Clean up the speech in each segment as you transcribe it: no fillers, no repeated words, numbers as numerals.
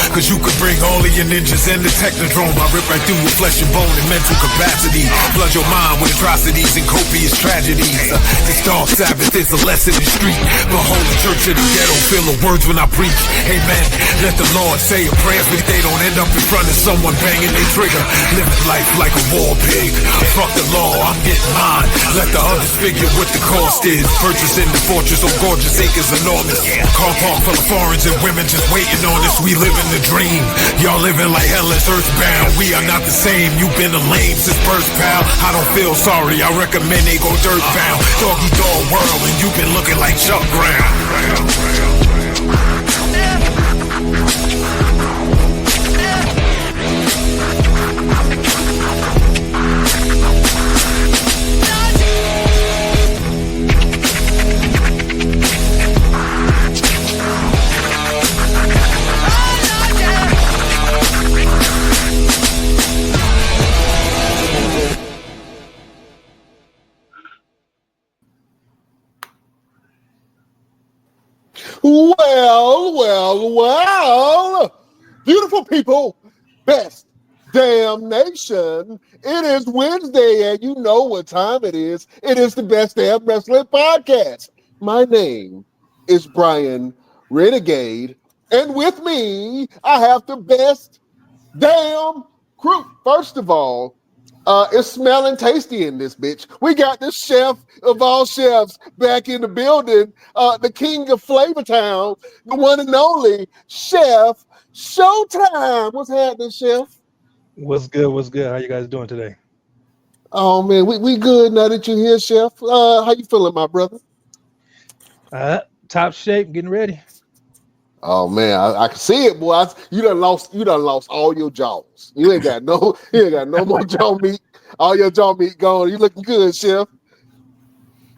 cause you could bring all of your ninjas in the Technodrome. I rip right through your flesh and bone and mental capacity. Flood your mind with atrocities and copious tragedies. This dark Sabbath is a lesson in street. Behold the church of the ghetto, feel the words when I preach. Amen. Let the Lord say a prayer so they don't end up in front of someone banging their trigger. Living life like a war pig. Fuck the law, I'm getting mine. Let the others figure what the cost is. Purchasing the fortress on gorgeous acres enormous. Car park full of foreigners and women just waiting on us. We living the dream. Y'all living like hell is earthbound. We are not the same. You've been a lame since birth, pal. I don't feel sorry. I recommend they go dirt bound. Doggy dog world and you've been looking like Chuck Brown. Well, beautiful people, best damn nation. It is Wednesday, and you know what time it is. It is the Best Damn Wrestling Podcast. My name is Brian Renegade, and with me, I have the best damn crew. First of all, it's smelling tasty in this bitch. We got the chef of all chefs back in the building, the king of Flavortown, the one and only Chef Showtime. What's happening, Chef? What's good? What's good? How you guys doing today? Oh man, we good now that you're here, Chef. How you feeling, my brother? Top shape, getting ready. Oh man, I can see it, boy. You done lost all your jaws. You ain't got no more jaw meat. All your jaw meat gone. You looking good, Chef.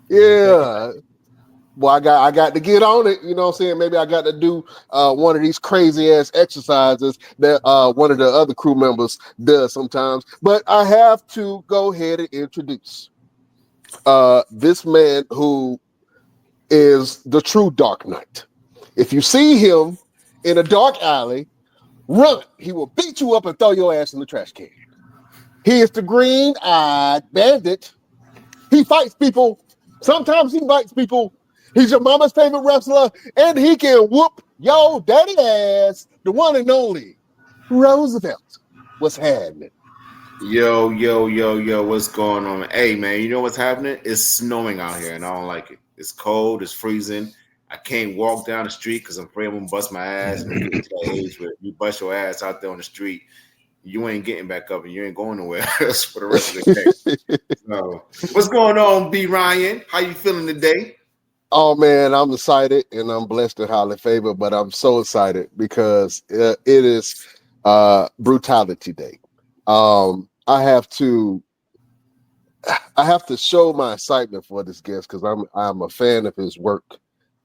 Yeah. Boy, I got to get on it. You know what I'm saying? Maybe I got to do one of these crazy ass exercises that one of the other crew members does sometimes. But I have to go ahead and introduce this man who is the true Dark Knight. If you see him in a dark alley, run. He will beat you up and throw your ass in the trash can. He is the green-eyed bandit. He fights people. Sometimes he bites people. He's your mama's favorite wrestler, and he can whoop your daddy ass, the one and only Roosevelt. What's happening? Yo, what's going on? Hey, man, you know what's happening? It's snowing out here, and I don't like it. It's cold. It's freezing. I can't walk down the street because I'm afraid I'm going to bust my ass. When you get to that age where you bust your ass out there on the street, you ain't getting back up and you ain't going nowhere else for the rest of the day. So, what's going on, B. Ryan? How you feeling today? Oh, man, I'm excited and I'm blessed and highly favored, but I'm so excited because it is Brutality Day. I have to show my excitement for this guest because I'm a fan of his work.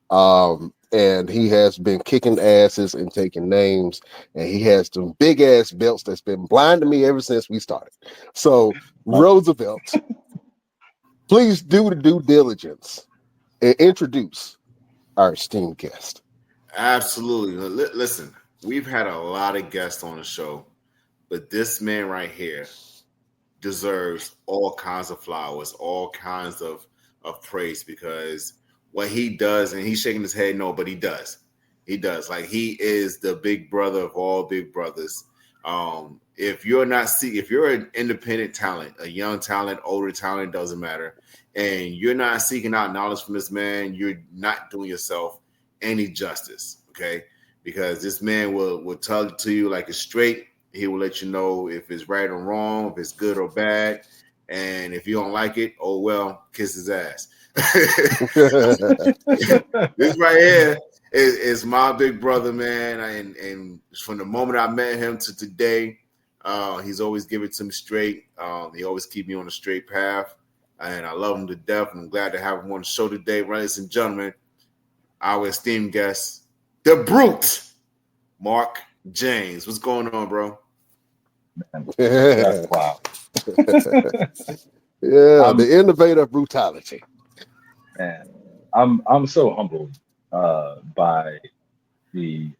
And he has been kicking asses and taking names, and he has some big ass belts that's been blind to me ever since we started. So, Roosevelt, please do the due diligence and introduce our esteemed guest. Absolutely. Listen, we've had a lot of guests on the show, but this man right here deserves all kinds of flowers, all kinds of praise because what he does, and he's shaking his head no, but he does. He does. Like, he is the big brother of all big brothers. If you're an independent talent, a young talent, older talent, doesn't matter, and you're not seeking out knowledge from this man, you're not doing yourself any justice, okay? Because this man will tell it to you like it's straight. He will let you know if it's right or wrong, if it's good or bad, and if you don't like it, oh well, kiss his ass. This right here is my big brother, man, and from the moment I met him to today, he's always given it to me straight. He always keep me on the straight path, and I love him to death, and I'm glad to have him on the show today. Ladies and gentlemen, our esteemed guest, the Brute, Mark James. What's going on, bro? Wow. Yeah, the innovator of brutality. Man, I'm so humbled by the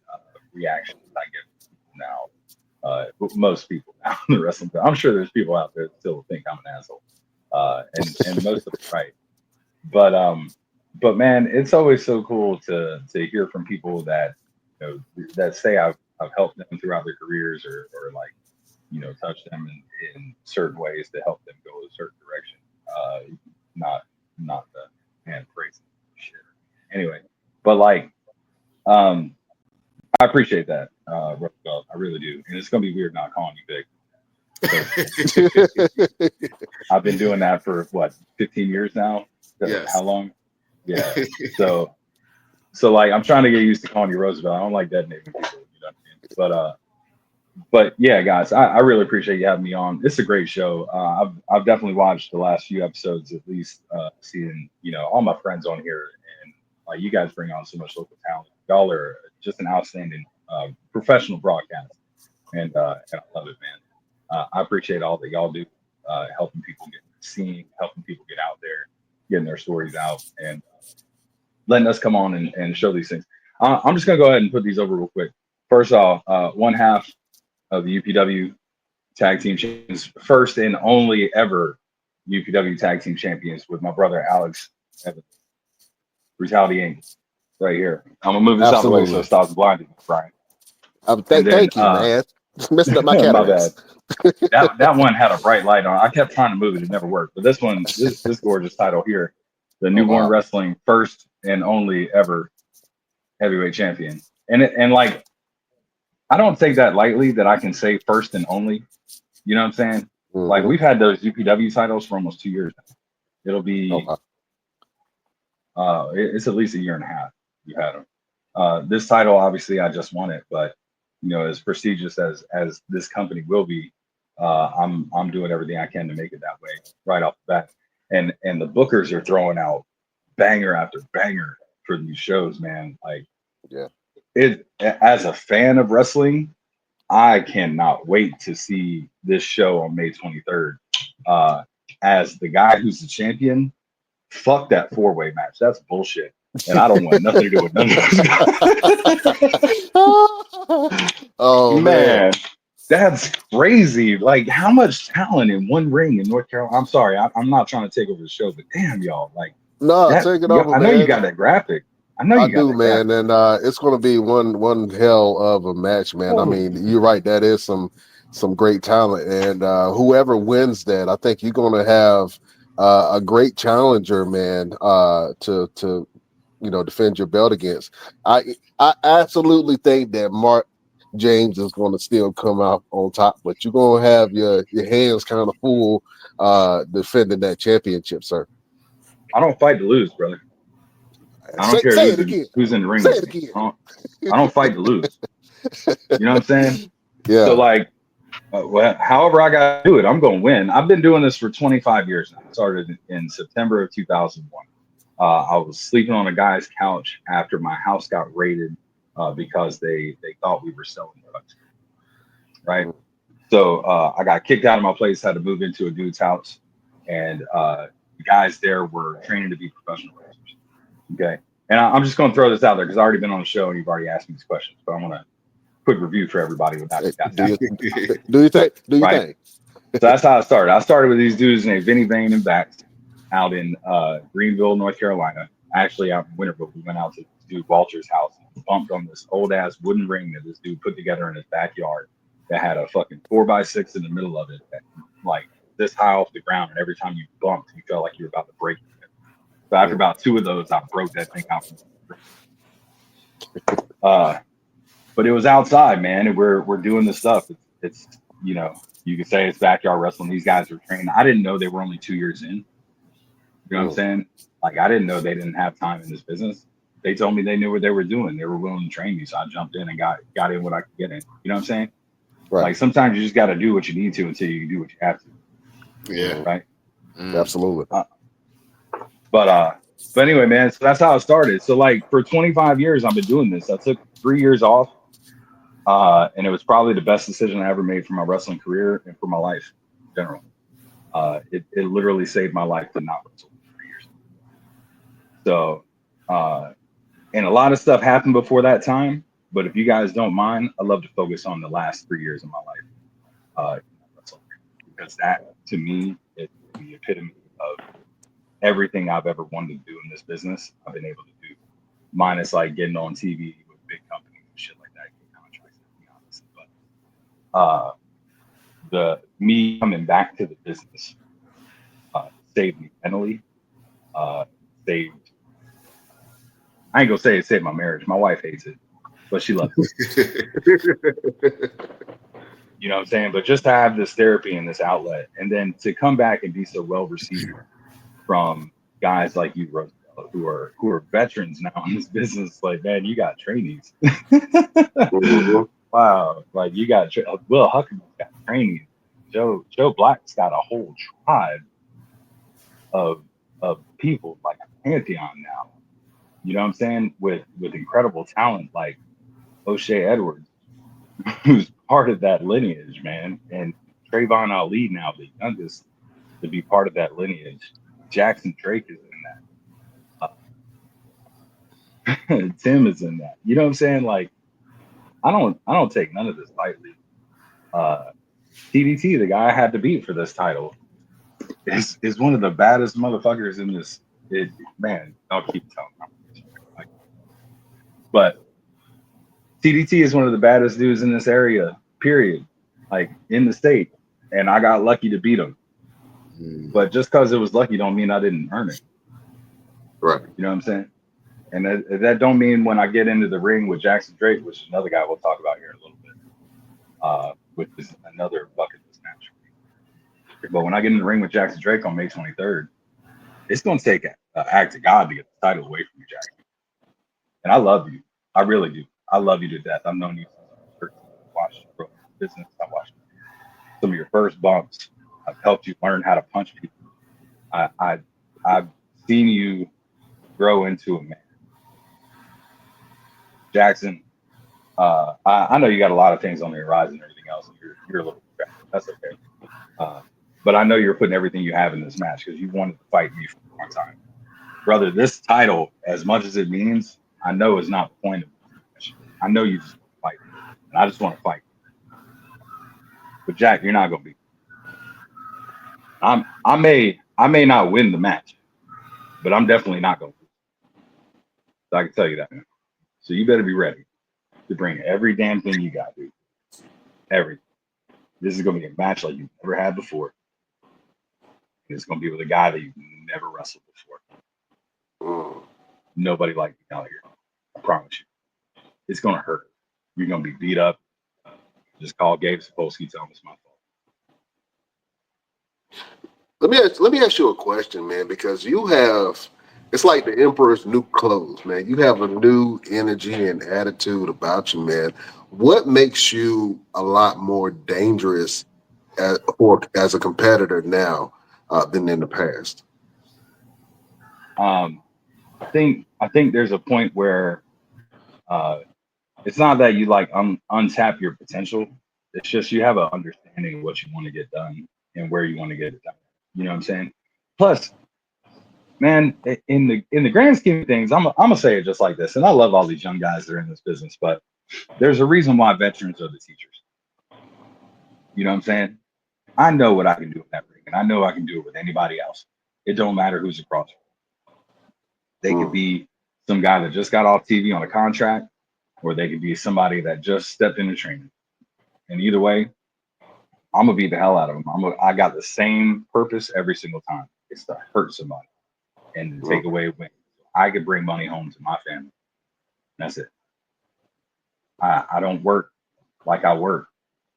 reaction I get most people now in the wrestling. I'm sure there's people out there that still think I'm an asshole, and most of it's right. But man, it's always so cool to hear from people that that say I've helped them throughout their careers or like touched them in certain ways to help them go a certain direction. Not the man crazy shit. Anyway, but like I appreciate that, Roosevelt. I really do, and it's gonna be weird not calling you big. I've been doing that for what 15 years now. Yes. How long? Yeah. So like I'm trying to get used to calling you Roosevelt. I don't like detonating people, you know what I mean? But yeah, guys, I really appreciate you having me on. It's a great show. I've definitely watched the last few episodes, at least seeing all my friends on here, and like you guys bring on so much local talent. Y'all are just an outstanding professional broadcast, and I love it, man. I appreciate all that y'all do, helping people get seen, helping people get out there, getting their stories out, and letting us come on and show these things. I'm just gonna go ahead and put these over real quick. First off, one half of the UPW Tag Team Champions, first and only ever UPW Tag Team Champions with my brother Alex Evans. Brutality Inc. right here. I'm gonna move this out the way so it stops blinding, Brian. Thank you, man. Messing up my cataracts. that one had a bright light on. I kept trying to move it, it never worked. But this one, this gorgeous title here, the Newborn Wrestling first and only ever heavyweight champion, and like I don't take that lightly that I can say first and only. You know what I'm saying? Mm-hmm. Like we've had those UPW titles for almost 2 years now. It'll be it's at least a year and a half you had them. This title, obviously, I just won it, but as prestigious as this company will be, I'm doing everything I can to make it that way right off the bat. And the bookers are throwing out banger after banger for these shows, man. Like, as a fan of wrestling, I cannot wait to see this show on May 23rd. As the guy who's the champion, fuck that 4-way match. That's bullshit. And I don't want nothing to do with none of those. Oh man, that's crazy. Like how much talent in one ring in North Carolina. I'm sorry, I'm not trying to take over the show, but damn y'all, like take it over. I know you got that graphic. I know you do, man, and it's going to be one hell of a match, man. I mean, you're right. That is some great talent, and whoever wins that, I think you're going to have a great challenger, man, to defend your belt against. I absolutely think that Mark James is going to still come out on top, but you're going to have your hands kind of full defending that championship, sir. I don't fight to lose, brother. I don't care who's in the ring. I don't fight to lose. You know what I'm saying? Yeah. So like, however I got to do it, I'm going to win. I've been doing this for 25 years now. I started in September of 2001. I was sleeping on a guy's couch after my house got raided because they thought we were selling drugs. Right. So I got kicked out of my place, had to move into a dude's house, and the guys there were training to be professional wrestlers. Okay. And I'm just going to throw this out there because I've already been on the show and you've already asked me these questions, but I want to quick review for everybody without do you think? So that's how I started. I started with these dudes named Vinny Vane and Bax out in Greenville, North Carolina. Actually, out in Winterville, we went out to this dude Walter's house and bumped on this old ass wooden ring that this dude put together in his backyard that had a fucking 4x6 in the middle of it, that, like this high off the ground, and every time you bumped, you felt like you were about to break it. So after about 2 of those, I broke that thing out. But it was outside, man, and we're doing this stuff. It's you can say it's backyard wrestling. These guys were training. I didn't know they were only 2 years in. You know what I'm saying? Like I didn't know they didn't have time in this business. They told me they knew what they were doing. They were willing to train me, so I jumped in and got in what I could get in. You know what I'm saying? Right. Like sometimes you just got to do what you need to until you can do what you have to. Yeah. Right. Absolutely. But anyway, man, so that's how it started. So like for 25 years, I've been doing this. I took 3 years off, and it was probably the best decision I ever made for my wrestling career and for my life in general. It literally saved my life to not wrestle for 3 years. So, and a lot of stuff happened before that time. But if you guys don't mind, I'd love to focus on the last 3 years of my life. Because that to me is the epitome of everything I've ever wanted to do in this business. I've been able to do, minus like getting on TV with big companies and shit like that, get contracts, to be honest. But the me coming back to the business saved me mentally. Saved. I ain't gonna say it saved my marriage. My wife hates it, but she loves it. You know what I'm saying? But just to have this therapy and this outlet, and then to come back and be so well received from guys like you, Roosevelt, who are veterans now in this business. Like, man, you got trainees. Wow, like you got Will Huckabee got trainees. Joe Black's got a whole tribe of people, like a pantheon now. You know what I'm saying? With incredible talent like O'Shea Edwards, who's part of that lineage, man. And Trayvon Ali now, the youngest, to be part of that lineage. Jackson Drake is in that. Tim is in that. You know what I'm saying? Like, I don't take none of this lightly. TDT, the guy I had to beat for this title, is one of the baddest motherfuckers in this. Man, I'll keep telling him. But TDT is one of the baddest dudes in this area, period. Like, in the state. And I got lucky to beat him. But just because it was lucky don't mean I didn't earn it. Right. You know what I'm saying? And that don't mean when I get into the ring with Jackson Drake, which is another guy we'll talk about here in a little bit, which is another bucket list match. But when I get in the ring with Jackson Drake on May 23rd, it's going to take an act of God to get the title away from you, Jackson. And I love you. I really do. I love you to death. I've known you since I watched your business. I watched some of your first bumps. I've helped you learn how to punch people. I've seen you grow into a man. Jackson, I know you got a lot of things on the horizon and everything else, and you're a little distracted. That's okay. But I know you're putting everything you have in this match because you wanted to fight me for a long time. Brother, this title, as much as it means, I know is not the point of this. I know you just want to fight, and I just want to fight. But Jack, you're not gonna be. I may not win the match, but I'm definitely not gonna lose. So I can tell you that now. So you better be ready to bring every damn thing you got, dude. Everything. This is gonna be a match like you've never had before. And it's gonna be with a guy that you've never wrestled before. Nobody like me out here. I promise you. It's gonna hurt. You're gonna be beat up. Just call Gabe Sapolsky, tell him it's my fault. Let me ask you a question, man, because it's like the emperor's new clothes, man. You have a new energy and attitude about you, man. What makes you a lot more dangerous as a competitor now than in the past? I think there's a point where it's not that you like untap your potential. It's just you have an understanding of what you want to get done and where you want to get it done. You know what I'm saying? Plus, man, in the grand scheme of things, I'm gonna say it just like this. And I love all these young guys that are in this business, but there's a reason why veterans are the teachers. You know what I'm saying? I know what I can do in that ring, and I know I can do it with anybody else. It don't matter who's across. They could be some guy that just got off TV on a contract, or they could be somebody that just stepped into training. And either way, I'm gonna beat the hell out of them. I got the same purpose every single time. It's to hurt somebody and to take away wins. I could bring money home to my family. That's it. I don't work like I work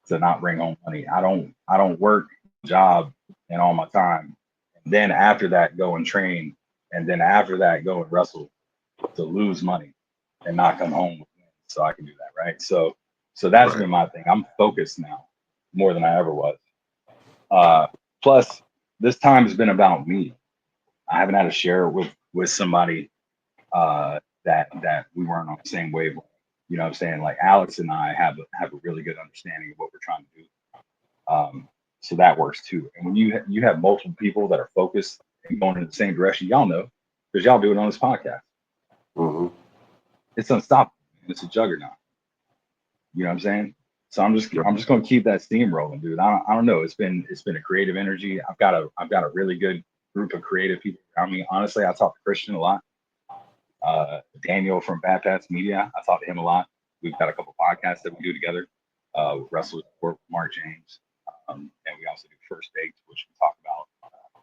to not bring home money. I don't work a job and all my time, and then after that go and train, and then after that go and wrestle to lose money and not come home with wins. So I can do that, right? So that's been my thing. I'm focused now more than I ever was. Plus, this time has been about me. I haven't had to share it with somebody that we weren't on the same wavelength. You know what I'm saying? Like Alex and I have a really good understanding of what we're trying to do. So that works too. And when you have multiple people that are focused and going in the same direction, y'all know, because y'all do it on this podcast. It's unstoppable. It's a juggernaut. You know what I'm saying? So I'm just going to keep that steam rolling, dude. I don't know. It's been a creative energy. I've got a really good group of creative people. I mean, honestly, I talk to Christian a lot. Daniel from Bad Pats Media, I talk to him a lot. We've got a couple podcasts that we do together. Wrestle with Mark James, and we also do First Baked, which we talk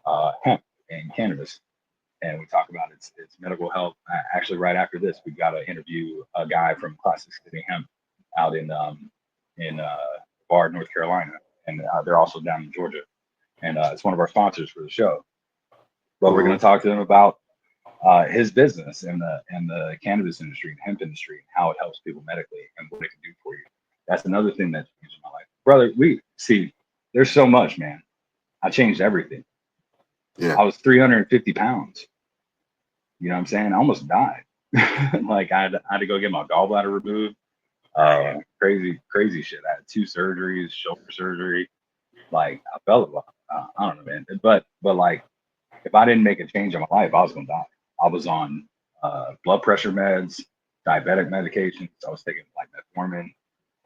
about hemp and cannabis, and we talk about its medical health. Actually, right after this, we've got to interview a guy from Classic City Hemp out in Bard, North Carolina, and they're also down in Georgia, and it's one of our sponsors for the show. But we're going to talk to them about his business and the cannabis industry and hemp industry and how it helps people medically and what it can do for you. That's another thing that changed my life, brother. We see there's so much, man. I changed everything. Yeah. I was 350 pounds. You know what I'm saying? I almost died. Like I had to go get my gallbladder removed. Crazy shit. I had 2 surgeries, shoulder surgery. Like I felt a lot. I don't know, man. But like if I didn't make a change in my life, I was gonna die. I was on blood pressure meds, diabetic medications. I was taking like metformin.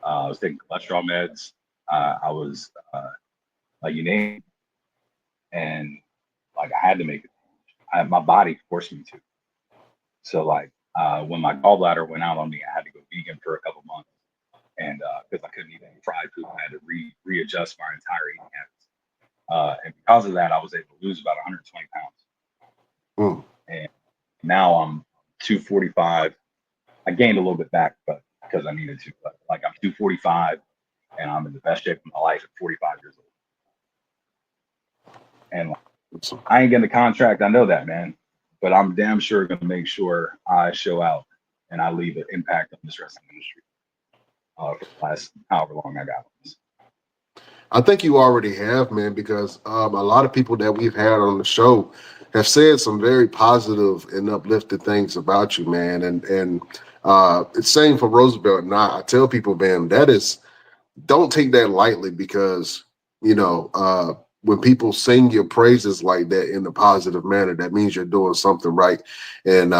I was taking cholesterol meds. I was like you name it. And like I had to make it. My body forced me to. So like when my gallbladder went out on me, I had to go vegan for a couple months, and because I couldn't eat any fried food, I had to readjust my entire eating habits. And because of that, I was able to lose about 120 pounds. And now I'm 245. I gained a little bit back, but because I needed to. But like I'm 245, and I'm in the best shape of my life at 45 years old. And like, I ain't getting the contract. I know that, man. But I'm damn sure going to make sure I show out and I leave an impact on this wrestling industry for the last however long I got this. I think you already have, man, because a lot of people that we've had on the show have said some very positive and uplifted things about you, man. And it's same for Roosevelt. And I tell people, man, don't take that lightly because, when people sing your praises like that in a positive manner, that means you're doing something right. And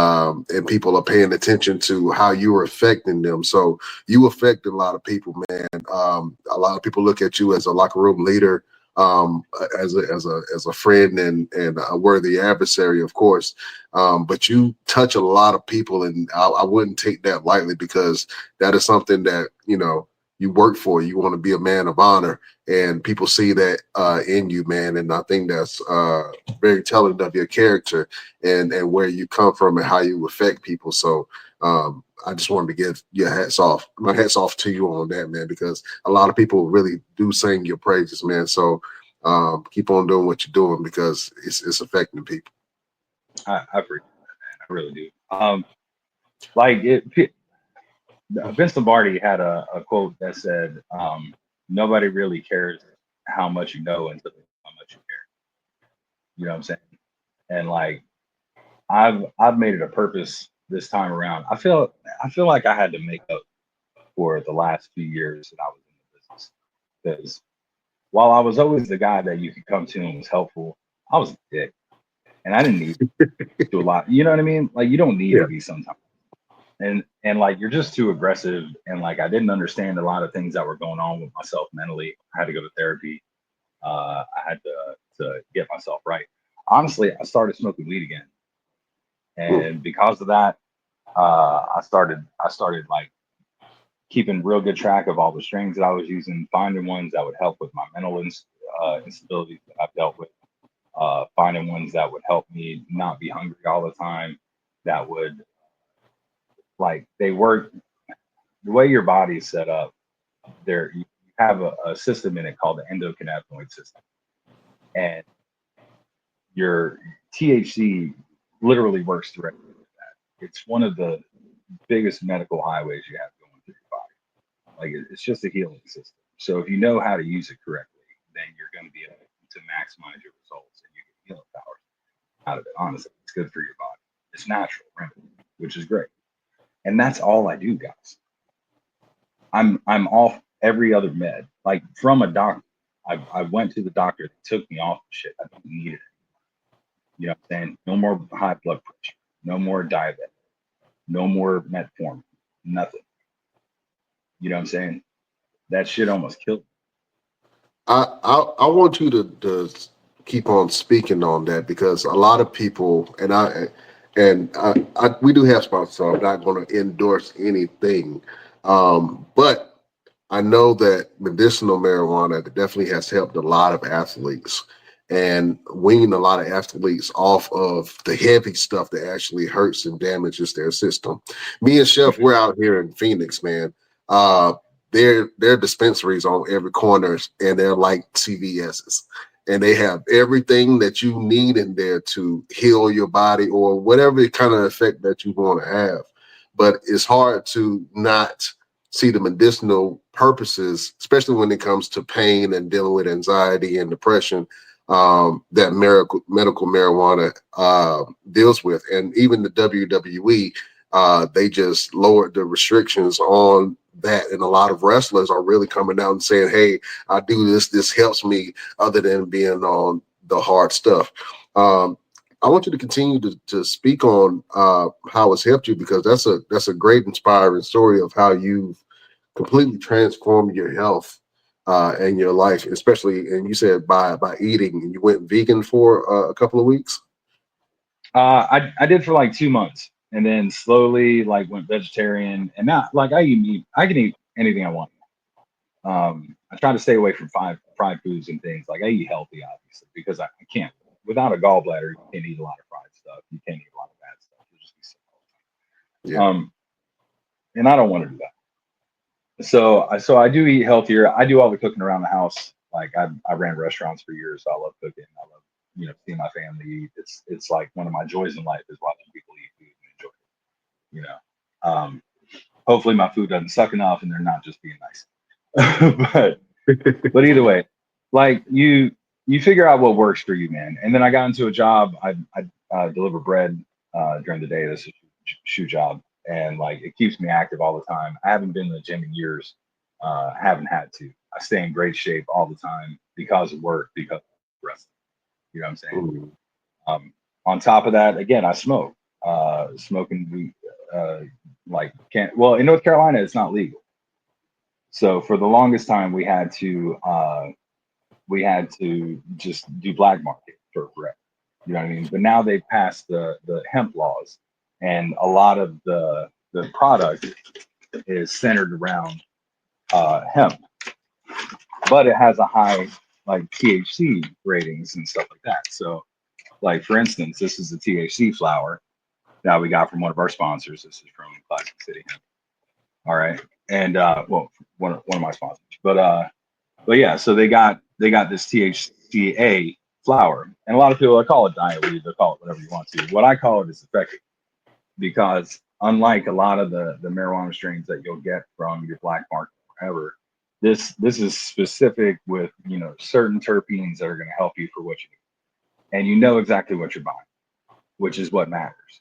people are paying attention to how you're affecting them. So you affect a lot of people, man. A lot of people look at you as a locker room leader, as a friend and a worthy adversary, of course. But you touch a lot of people, and I wouldn't take that lightly because that is something that, you work for. You want to be a man of honor, and people see that in you, man. And I think that's very telling of your character and where you come from and how you affect people. So I just wanted to give my hats off to you on that, man, because a lot of people really do sing your praises, man. So keep on doing what you're doing because it's affecting people. I appreciate that, man. I really do. Vince Lombardi had a quote that said, nobody really cares how much you know until how much you care. You know what I'm saying? And like, I've made it a purpose this time around. I feel like I had to make up for the last few years that I was in the business. Because while I was always the guy that you could come to and was helpful, I was a dick. And I didn't need to do a lot. You know what I mean? Like you don't need to be sometimes. And like you're just too aggressive, and like I didn't understand a lot of things that were going on with myself mentally. I had to go to therapy. I had to get myself right. Honestly, I started smoking weed again, and because of that, I started like keeping real good track of all the strains that I was using, finding ones that would help with my mental instability that I've dealt with, finding ones that would help me not be hungry all the time, that would like they work the way your body is set up. There you have a system in it called the endocannabinoid system, and your THC literally works directly with that. It's one of the biggest medical highways you have going through your body. Like it's just a healing system. So if you know how to use it correctly, then you're going to be able to maximize your results and you get healing powers out of it. Honestly, it's good for your body. It's natural, right? Which is great. And that's all I do, guys. I'm off every other med. Like from a doctor, I went to the doctor that took me off the shit. I don't need it. You know what I'm saying? No more high blood pressure. No more diabetes. No more metformin. Nothing. You know what I'm saying? that shit almost killed me. I want you to keep on speaking on that, because a lot of people, and we do have sponsors, so I'm not going to endorse anything, but I know that medicinal marijuana definitely has helped a lot of athletes and weaned a lot of athletes off of the heavy stuff that actually hurts and damages their system. Me and Chef, we're out here in Phoenix, man. There are dispensaries on every corner, and they're like CVS's. And they have everything that you need in there to heal your body or whatever kind of effect that you want to have. But it's hard to not see the medicinal purposes, especially when it comes to pain and dealing with anxiety and depression, that medical marijuana deals with. And even the WWE, they just lowered the restrictions on that. And a lot of wrestlers are really coming out and saying, hey, I do this. This helps me, other than being on the hard stuff. I want you to continue to speak on how it's helped you, because that's a great inspiring story of how you've completely transformed your health and your life, especially. And you said by eating, and you went vegan for a couple of weeks. I did for like 2 months, and then slowly like went vegetarian, and not like I eat meat. I can eat anything I want. I try to stay away from fried foods and things. Like I eat healthy, obviously, because I can't. Without a gallbladder, you can't eat a lot of fried stuff. You can't eat a lot of bad stuff. You'll just be sick all the time. Yeah. And I don't want to do that. So I do eat healthier. I do all the cooking around the house. Like I ran restaurants for years, so I love cooking. I love seeing my family eat. It's like one of my joys in life is watching people eat food and enjoy it. Hopefully my food doesn't suck enough and they're not just being nice. but either way, like you figure out what works for you, man. And then I got into a job. I deliver bread during the day. This is a shoe job, and like it keeps me active all the time. I haven't been to the gym in years. Haven't had to. I stay in great shape all the time because of work, because of wrestling. You know what I'm saying? Mm-hmm. On top of that, again, I smoke. Smoking weed, in North Carolina, it's not legal. So for the longest time, we had to just do black market for forever. You know what I mean? But now they've passed the hemp laws, and a lot of the product is centered around hemp, but it has a high like THC ratings and stuff like that. So, like for instance, this is the THC flower that we got from one of our sponsors. This is from Classic City Hemp. All right, and one of my sponsors, but yeah, so they got this THCA flower, and a lot of people call it diet weed. They call it whatever you want to. What I call it is effective, because unlike a lot of the marijuana strains that you'll get from your black market or whatever, this is specific with certain terpenes that are going to help you for what you need, and you know exactly what you're buying, which is what matters.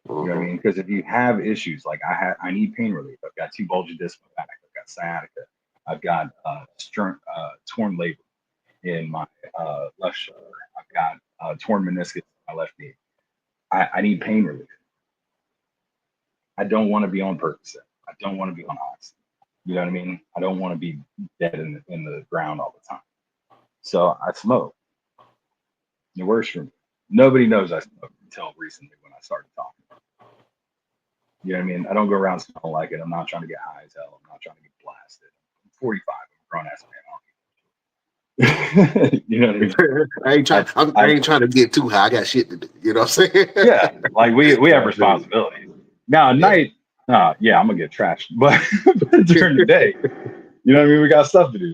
You know what I mean? Because if you have issues like I need pain relief. I've got 2 bulging discs in my back. I've got sciatica. I've got torn labrum in my left shoulder. I've got torn meniscus in my left knee. I need pain relief. I don't want to be on Percocet. I don't want to be on oxy. You know what I mean? I don't want to be dead in the ground all the time. So I smoke. It works for me. Nobody knows I smoke until recently when I started talking. You know what I mean? I don't go around smelling like it. I'm not trying to get high as hell. I'm not trying to get blasted. I'm 45. I'm a grown ass man. You know what I mean? I ain't trying to get too high. I got shit to do. You know what I'm saying? Yeah, like we have responsibilities. Now at night, I'm gonna get trashed. But during the day, you know what I mean? We got stuff to do.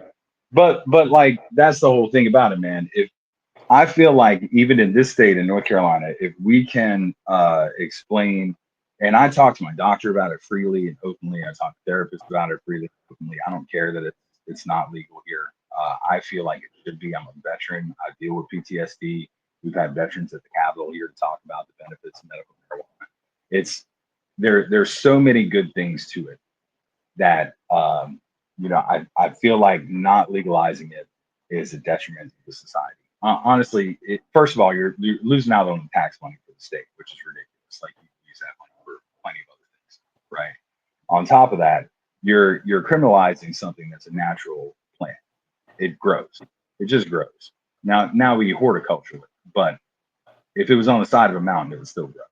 But like that's the whole thing about it, man. If I feel like even in this state in North Carolina, if we can explain, and I talk to my doctor about it freely and openly. I talk to therapists about it freely and openly. I don't care that it's not legal here. I feel like it should be. I'm a veteran. I deal with PTSD. We've had veterans at the Capitol here to talk about the benefits of medical marijuana. There's so many good things to it that I feel like not legalizing it is a detriment to the society. Honestly, first of all, you're losing out on tax money for the state, which is ridiculous. Like you use that money for plenty of other things, right? On top of that, you're criminalizing something that's a natural plant. It grows. It just grows. Now we horticulture it, but if it was on the side of a mountain, it would still grow.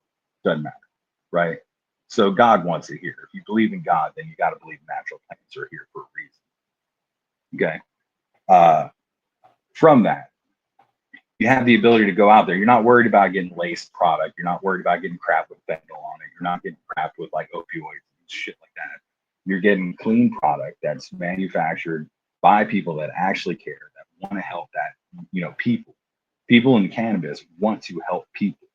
Doesn't matter, right? So God wants it here. If you believe in God, then you got to believe natural plants are here for a reason. Okay. From that, you have the ability to go out there. You're not worried about getting laced product. You're not worried about getting crap with fentanyl on it. You're not getting crap with like opioids and shit like that. You're getting clean product that's manufactured by people that actually care, that want to help that, people in cannabis want to help people.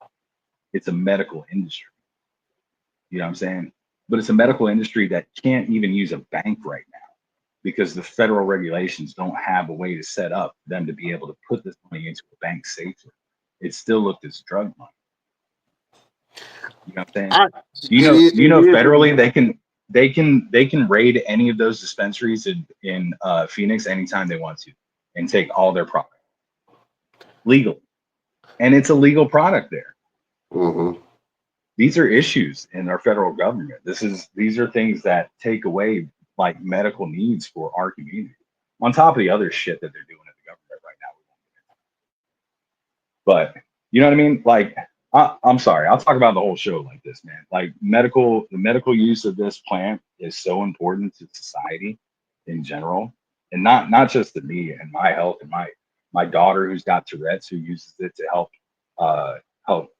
It's a medical industry. You know what I'm saying? But it's a medical industry that can't even use a bank right now because the federal regulations don't have a way to set up them to be able to put this money into a bank safely. It's still looked as drug money. You know what I'm saying? Federally they can raid any of those dispensaries in Phoenix anytime they want to and take all their product. Legal. And it's a legal product there. Mm-hmm. These are issues in our federal government. These are things that take away like medical needs for our community, on top of the other shit that they're doing in the government right now. But you know what I mean? Like, I'm sorry, I'll talk about the whole show like this, man. Like the medical use of this plant is so important to society in general, and not just to me and my health and my daughter who's got Tourette's who uses it to help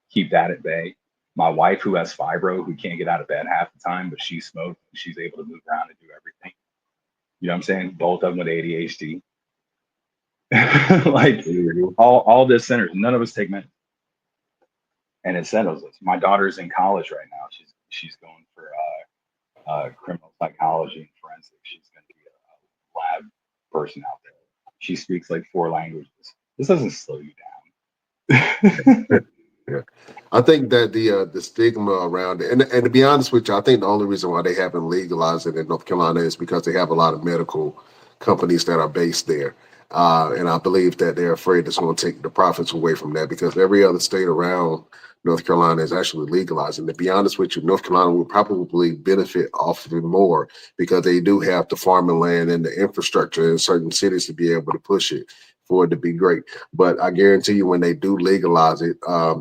keep that at bay. My wife who has fibro who can't get out of bed half the time, but she smokes and she's able to move around and do everything. You know what I'm saying? Both of them with ADHD. Like all this centers, none of us take meds. And it settles us. My daughter's in college right now. She's going for criminal psychology and forensics. She's going to be a lab person out there. She speaks like 4 languages. This doesn't slow you down. Yeah. I think that the stigma around it, and to be honest with you, I think the only reason why they haven't legalized it in North Carolina is because they have a lot of medical companies that are based there. And I believe that they're afraid it's going to take the profits away from that because every other state around North Carolina is actually legalizing. To be honest with you, North Carolina will probably benefit off of it more because they do have the farming land and the infrastructure in certain cities to be able to push it for it to be great. But I guarantee you when they do legalize it,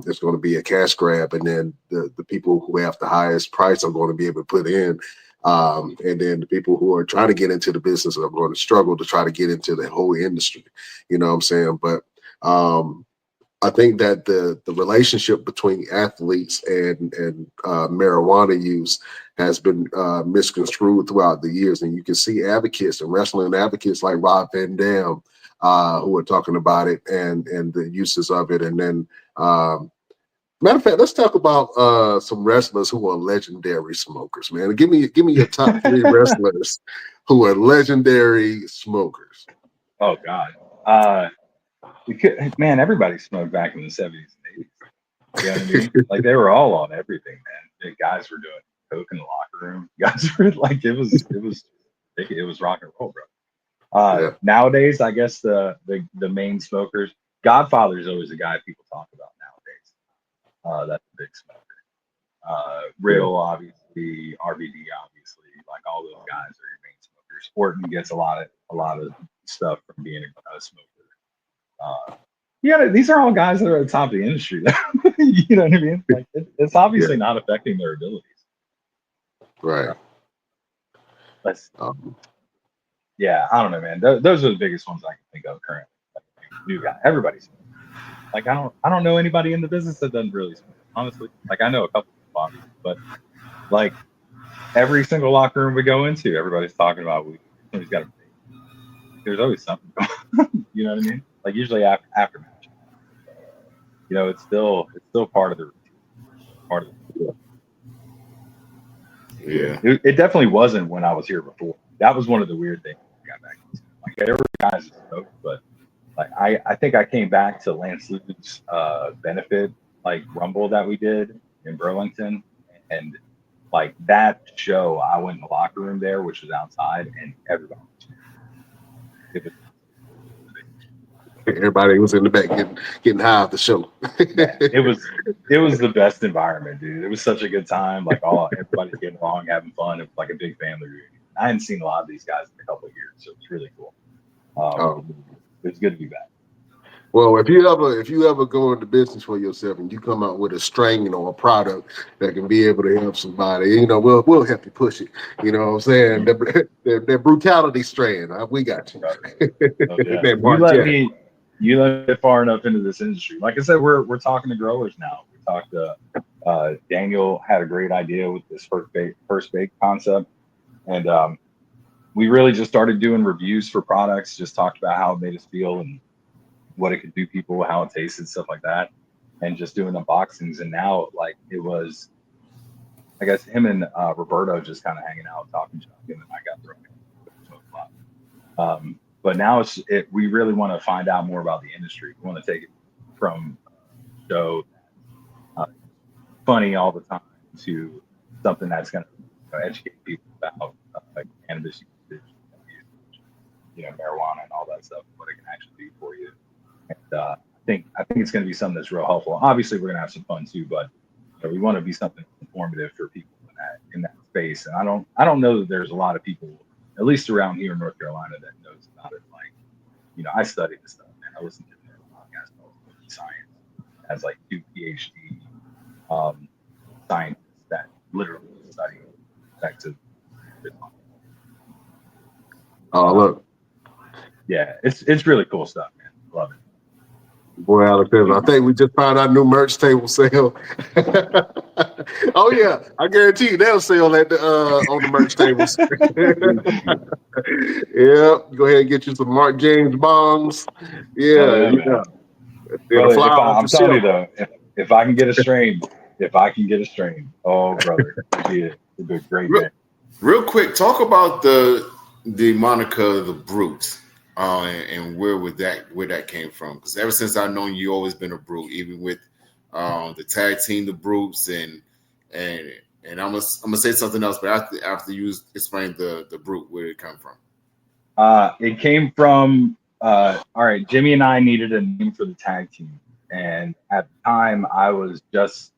it's going to be a cash grab. And then the people who have the highest price are going to be able to put in. And then the people who are trying to get into the business are going to struggle to try to get into the whole industry. You know what I'm saying? But I think that the relationship between athletes and marijuana use has been misconstrued throughout the years. And you can see advocates and wrestling advocates like Rob Van Dam who are talking about it and the uses of it. And then matter of fact, let's talk about some wrestlers who are legendary smokers, man. Give me your top 3 wrestlers who are legendary smokers. Oh God. Man, everybody smoked back in the 70s and 80s. You know what I mean? Like they were all on everything, man. The guys were doing coke in the locker room. Guys were like, it was rock and roll, bro. Nowadays, I guess the main smokers, Godfather's always the guy people talk about nowadays. That's a big smoker. Riddle, obviously, RVD, obviously, like all those guys are your main smokers. Orton gets a lot of stuff from being a smoker. These are all guys that are at the top of the industry. You know what I mean? Like it's obviously not affecting their abilities. Right. I don't know, man. Those are the biggest ones I can think of currently. Like, new guy, everybody's like I don't know anybody in the business that doesn't really smoke. Honestly, like I know a couple of obviously, but like every single locker room we go into, everybody's talking about somebody's got a. There's always something going on. You know what I mean? Like usually after match. You know, it's still part of the routine. Part of the Yeah. It definitely wasn't when I was here before. That was one of the weird things I got back into. Like there were guys that smoked, but like I think I came back to Lance Luke's benefit like rumble that we did in Burlington, and like that show I went in the locker room there, which was outside, and everybody was Everybody was in the back getting high off the show. It was the best environment, dude. It was such a good time. Like everybody's getting along, having fun. It was like a big family reunion. I hadn't seen a lot of these guys in a couple of years, so it's really cool. It was good to be back. Well, if you ever go into business for yourself and you come out with a strain or a product that can be able to help somebody, we'll help you push it. You know what I'm saying? The brutality strain, we got you. Okay. You let me far enough into this industry. Like I said, we're talking to growers now. We talked to Daniel had a great idea with this first bake concept, and we really just started doing reviews for products. Just talked about how it made us feel and what it could do people, how it tasted, stuff like that, and just doing unboxings. And now, like, it was, I guess, him and Roberto just kind of hanging out, talking junk, and then I got thrown in. But now we really want to find out more about the industry. We want to take it from show funny all the time to something that's going to educate people about cannabis usage, marijuana and all that stuff, what it can actually do for you. And I think it's going to be something that's real helpful. Obviously, we're going to have some fun too, but we want to be something informative for people in that space. And I don't know that there's a lot of people, at least around here in North Carolina, that knows about it. Like, I studied this stuff, man. I listen to their podcast called Science. It has like 2 PhD scientists that literally study back to. Oh, look. Yeah, it's really cool stuff, man. Love it. Boy, Alexander, I think we just found our new merch table sale. Oh yeah, I guarantee you they'll sell at the on the merch tables. Yeah, go ahead and get you some Mark James bombs. Yeah. Brother, I'm telling you though, if I can get a strain, oh brother, it'd be a great day. Real quick, talk about the moniker the Brute. And where that came from? Because ever since I've known you, always been a brute. Even with the tag team, the Brutes, and I'm gonna say something else, but after you explain the Brute, where did it come from? It came from all right. Jimmy and I needed a name for the tag team, and at the time, I was just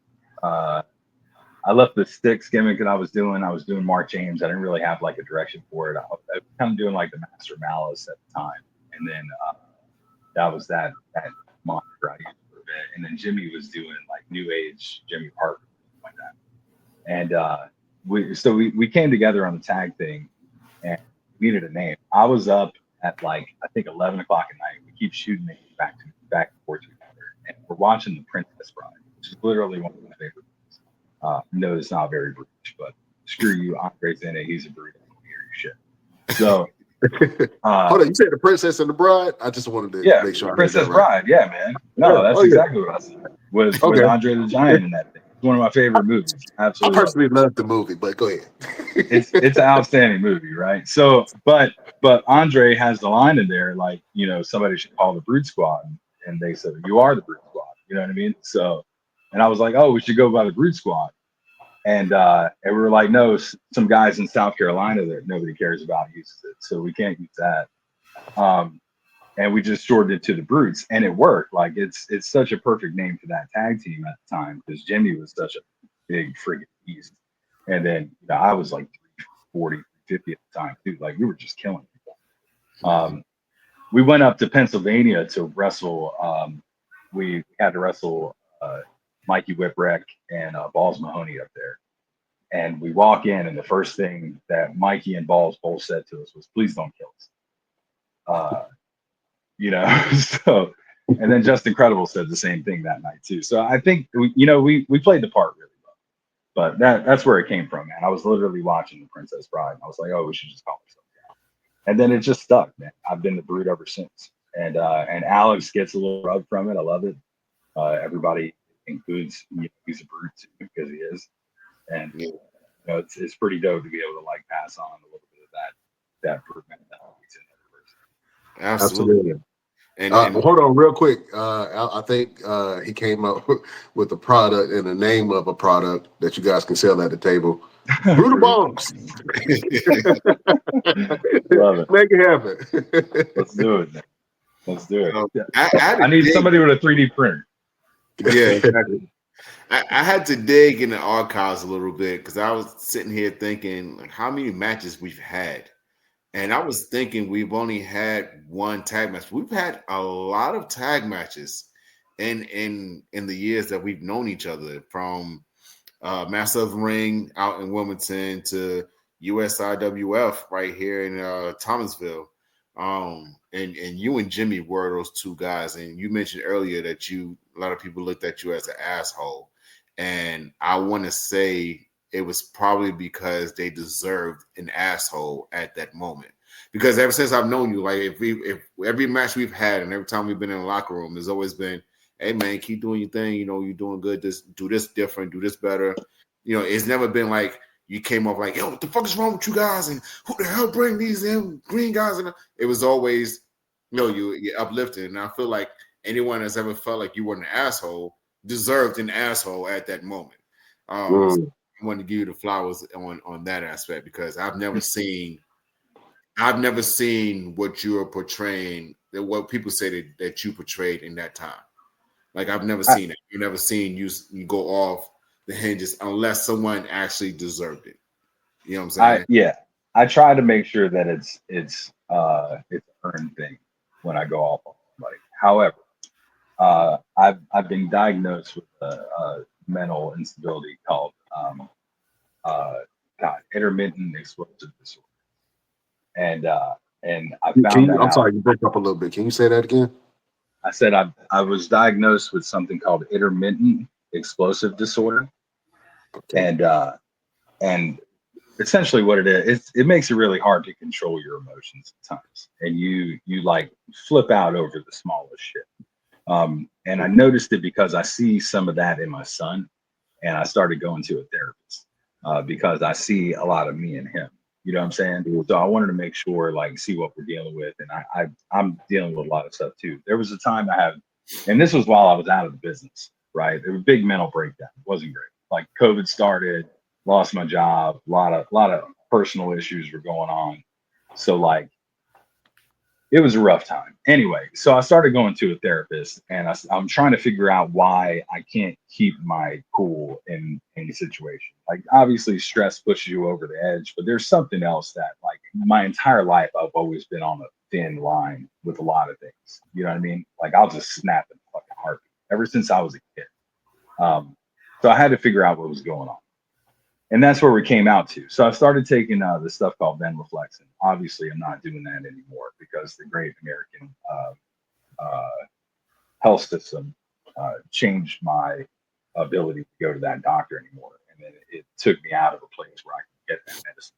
I left the Sticks gimmick that I was doing. I was doing Mark James. I didn't really have like a direction for it. I was kind of doing like the Master Malice at the time. And then that was that moniker I used for a bit. And then Jimmy was doing like New Age Jimmy Parker, like that. And we came together on the tag thing and we needed a name. I was up at like, I think 11 o'clock at night. We keep shooting names back and forth together. And we're watching The Princess Bride, which is literally one of my favorite. No, it's not very British, but screw you. Andre's in it. He's a British. I don't hear your shit. So, hold on. You said The Princess and the Bride? I just wanted to make sure. Princess Bride. Yeah, man. No, that's exactly what I said. With Andre the Giant in that thing. It's one of my favorite movies. Absolutely. I personally love the movie, but go ahead. It's an outstanding movie, right? So, but Andre has the line in there, like, somebody should call the Brute Squad, and they said, "You are the Brute Squad." You know what I mean? So. And I was like, "Oh, we should go by the Brute Squad." And we were like, "No, some guys in South Carolina that nobody cares about uses it, so we can't use that." And we just shortened it to the Brutes, and it worked. Like it's such a perfect name for that tag team at the time because Jimmy was such a big friggin' beast, and then I was like 340, 350 at the time too. Like we were just killing people. We went up to Pennsylvania to wrestle. We had to wrestle. Mikey Whipwreck and Balls Mahoney up there. And we walk in, and the first thing that Mikey and Balls both said to us was, "Please don't kill us." So, and then Just Incredible said the same thing that night too. So I think, we played the part really well. But that's where it came from, man. I was literally watching The Princess Bride, and I was like, "Oh, we should just call ourselves that." And then it just stuck, man. I've been the Brute ever since. And Alex gets a little rub from it. I love it. Everybody includes he's a Brute too, because he is, and it's pretty dope to be able to like pass on a little bit of that Brute mentality to another person. Absolutely. And hold on real quick. I think he came up with a product and the name of a product that you guys can sell at the table. Brutal Bombs. Love it. Make it happen. Let's do it, man. Let's do it. I had to I need dig. somebody with a 3D printer. Yeah, exactly. I had to dig in the archives a little bit because I was sitting here thinking like how many matches we've had. And I was thinking we've only had one tag match. We've had a lot of tag matches in the years that we've known each other, from Master of the Ring out in Wilmington to USIWF right here in Thomasville. And you and Jimmy were those two guys. And you mentioned earlier that a lot of people looked at you as an asshole. And I want to say it was probably because they deserved an asshole at that moment. Because ever since I've known you, like if every match we've had and every time we've been in the locker room, there's always been, hey man, keep doing your thing. You know, you're doing good. Just do this different, do this better. You know, it's never been like you came off like, yo, what the fuck is wrong with you guys? And who the hell bring these in green guys? And it was always, you're uplifted. And I feel like anyone that's ever felt like you were an asshole deserved an asshole at that moment. So I want to give you the flowers on that aspect, because I've never seen what you are portraying, what people say that you portrayed in that time. Like I've never seen it. I've never seen you go off the hinges unless someone actually deserved it. You know what I'm saying? I try to make sure that it's an earned thing when I go off on somebody. However, I've been diagnosed with a mental instability called intermittent explosive disorder, and I found that I'm out. sorry, you broke up a little bit. Can you say that again? I said I was diagnosed with something called intermittent explosive disorder, and essentially what it is, it makes it really hard to control your emotions at times, and you like flip out over the smallest shit. And I noticed it because I see some of that in my son, and I started going to a therapist because I see a lot of me in him. You know what I'm saying? So I wanted to make sure, like, see what we're dealing with, and I'm dealing with a lot of stuff too. There was a time and this was while I was out of the business, right? There was a big mental breakdown. It wasn't great. Like COVID started, lost my job, a lot of personal issues were going on. So like, it was a rough time. Anyway, so I started going to a therapist, and I'm trying to figure out why I can't keep my cool in any situation. Like, obviously, stress pushes you over the edge, but there's something else that, like, my entire life, I've always been on a thin line with a lot of things. You know what I mean? Like, I'll just snap in a fucking heartbeat ever since I was a kid. So I had to figure out what was going on. And that's where we came out to. So I started taking this stuff called venlafaxine. Obviously, I'm not doing that anymore because the great American health system changed my ability to go to that doctor anymore. And then it took me out of a place where I could get that medicine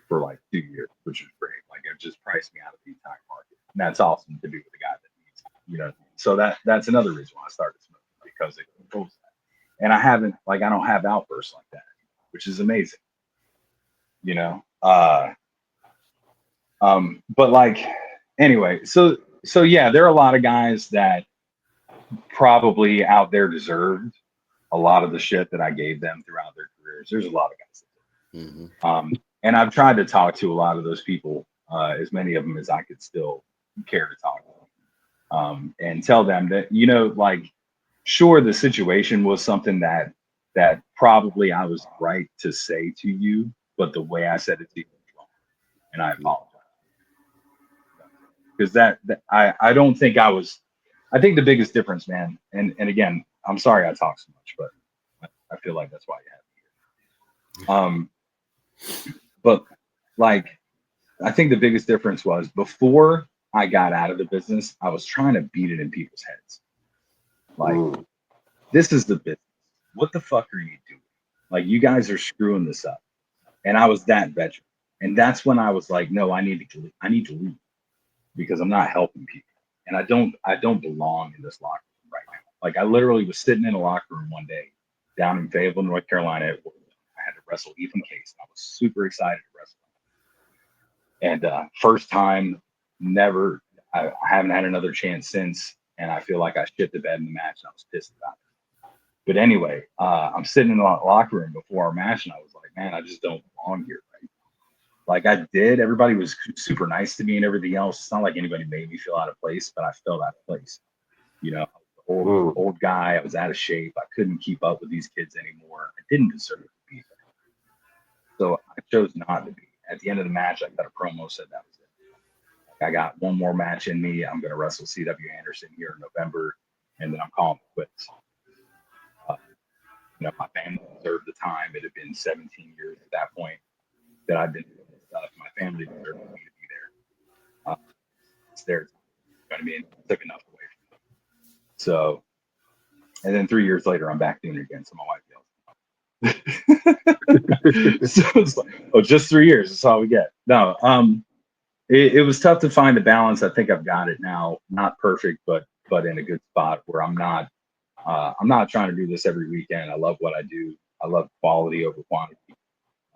for like 2 years, which is great. Like, it just priced me out of the entire market. And that's awesome to do with a guy that needs it, you know. So that's another reason why I started smoking, because it controls that. And I don't have outbursts like that, which is amazing, you know. But like, anyway, so yeah, there are a lot of guys that probably out there deserved a lot of the shit that I gave them throughout their careers. There's a lot of guys that did. Mm-hmm. And I've tried to talk to a lot of those people, as many of them as I could still care to talk to, and tell them that, you know, like, sure, the situation was something that probably I was right to say to you, but the way I said it to you was wrong, and I apologize. Because I don't think I was. I think the biggest difference, man, and again, I'm sorry I talk so much, but I feel like that's why you have me here. But like, I think the biggest difference was, before I got out of the business, I was trying to beat it in people's heads. Like, this is the business. What the fuck are you doing? Like, you guys are screwing this up. And I was that veteran. And that's when I was like, no, I need to leave, because I'm not helping people. And I don't belong in this locker room right now. Like, I literally was sitting in a locker room one day down in Fayetteville, North Carolina. I had to wrestle Ethan Case. I was super excited to wrestle him. And first time, never. I haven't had another chance since. And I feel like I shit the bed in the match, and I was pissed about it. But anyway, I'm sitting in the locker room before our match, and I was like, man, I just don't belong here right now. Like I did. Everybody was super nice to me and everything else. It's not like anybody made me feel out of place, but I felt out of place. You know, old guy. I was out of shape. I couldn't keep up with these kids anymore. I didn't deserve to be there. So I chose not to be. At the end of the match, I got a promo, said that was it. Like, I got one more match in me. I'm going to wrestle C.W. Anderson here in November, and then I'm calling it quits. You know, my family deserved the time. It had been 17 years at that point that I've been doing this stuff. My family deserved me to be there. It's their time. You know what I mean? I took enough away from them. So, and then 3 years later, I'm back doing it again. So my wife yells. So it's like, oh, just 3 years. That's all we get. No, it was tough to find the balance. I think I've got it now. Not perfect, but in a good spot where I'm not trying to do this every weekend. I love what I do. I love quality over quantity.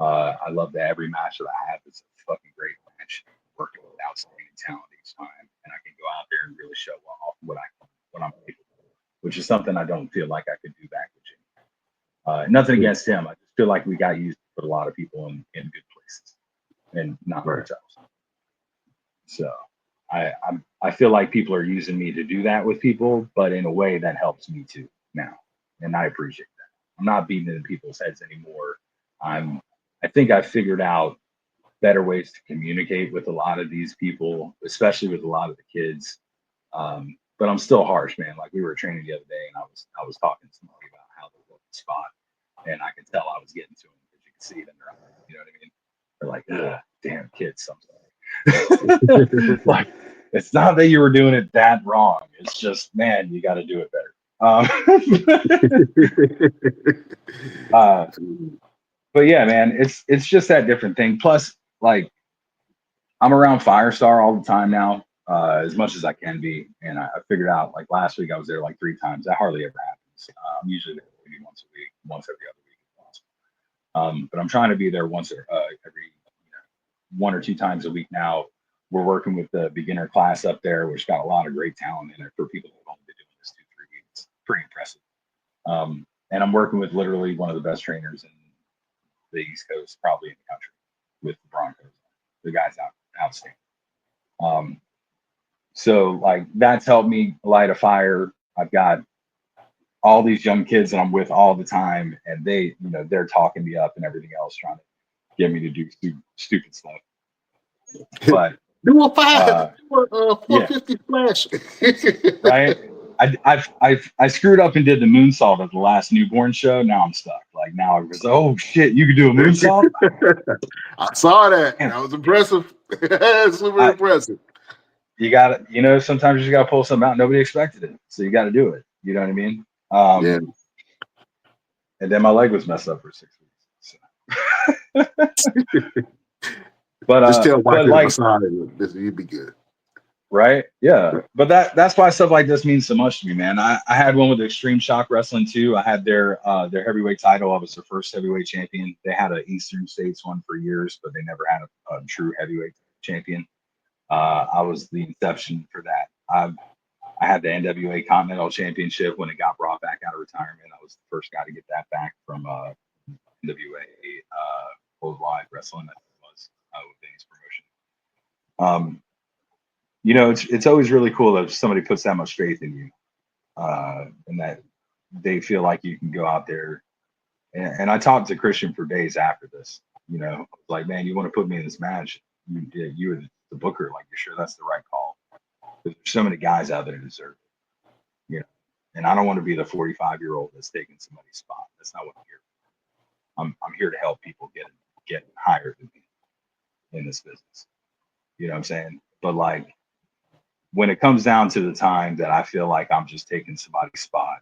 I love that every match that I have is a fucking great match. Working with outstanding talent each time, and I can go out there and really show off what I'm capable of, which is something I don't feel like I could do back with Jimmy. Nothing against him. I just feel like we got used to put a lot of people in good places and not ourselves. So I feel like people are using me to do that with people, but in a way that helps me too now, and I appreciate that. I'm not beating it in people's heads anymore. I think I figured out better ways to communicate with a lot of these people, especially with a lot of the kids. But I'm still harsh, man. Like we were training the other day, and I was talking to somebody about how they look the spot, and I could tell I was getting to them because you could see it in their eyes. You know what I mean? They're like, damn kids, sometimes. Like it's not that you were doing it that wrong. It's just, man, you got to do it better. But yeah, man, it's just that different thing. Plus, like, I'm around Firestar all the time now, as much as I can be. And I figured out, like last week, I was there like 3 times. That hardly ever happens. I'm usually there maybe once a week, once every other week. But I'm trying to be there once every 1 or 2 times a week now. We're working with the beginner class up there, which got a lot of great talent in it for people who've only been doing this 2-3 weeks. Pretty impressive. And I'm working with literally one of the best trainers in the East Coast, probably in the country, with the Broncos. The guy's outstanding. So like that's helped me light a fire. I've got all these young kids that I'm with all the time, and they, they're talking me up and everything else, trying to get me to do stupid stuff. But do a 450 splash, right? I screwed up and did the moonsault at the last newborn show. Now I'm stuck. Like now I was, oh shit, you could do a moonsault. I saw that. That was impressive. Super impressive. You got to, sometimes you got to pull something out. Nobody expected it, so you got to do it. You know what I mean? Yeah. And then my leg was messed up for 6 weeks. So. But just tell but like, you'd be good. Right? Yeah. But that's why stuff like this means so much to me, man. I had one with Extreme Shock Wrestling too. I had their heavyweight title. I was their first heavyweight champion. They had an Eastern States one for years, but they never had a true heavyweight champion. I was the inception for that. I had the NWA Continental Championship when it got brought back out of retirement. I was the first guy to get that back from NWA Worldwide Wrestling. That was with Vinny's promotion. It's always really cool if somebody puts that much faith in you, and that they feel like you can go out there. And I talked to Christian for days after this. Like, man, you want to put me in this match? You were the booker. Like, you're sure that's the right call? Because there's so many guys out there who deserve it. And I don't want to be the 45-year-old that's taking somebody's spot. That's not what I'm here for. I'm here to help people get higher than me in this business. You know what I'm saying? But like, when it comes down to the time that I feel like I'm just taking somebody's spot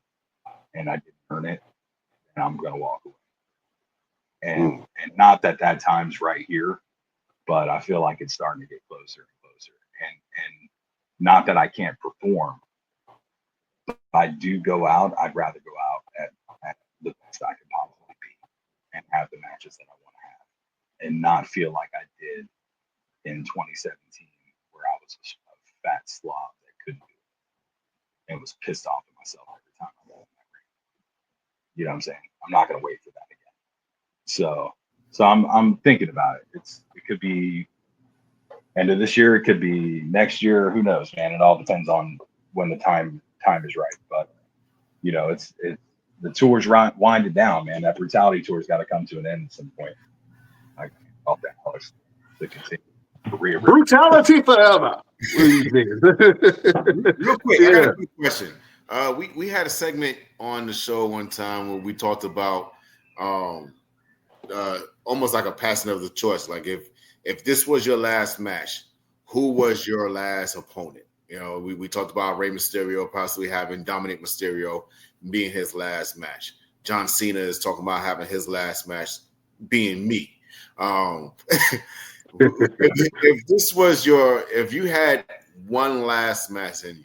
and I didn't earn it, and I'm gonna walk away. And not that time's right here, but I feel like it's starting to get closer and closer. And not that I can't perform, but if I do go out, I'd rather go out at the best I can possibly be and have the matches that I want to have, and not feel like I did in 2017, where I was a fat slob that couldn't do it and was pissed off at myself every time I got in that ring. You know what I'm saying? I'm not going to wait for that again. So I'm thinking about it. It could be end of this year. It could be next year. Who knows, man? It all depends on when the time is right. But you know, it's the tour's winded down, man. That brutality tour's got to come to an end at some point. I thought that was the continued career. Brutality forever. Real quick, I got Yeah. a quick question. We had a segment on the show one time where we talked about almost like a passing of the choice. Like if this was your last match, who was your last opponent? You know, we talked about Rey Mysterio possibly having Dominic Mysterio being his last match. John Cena is talking about having his last match being me. If this was if you had one last match in you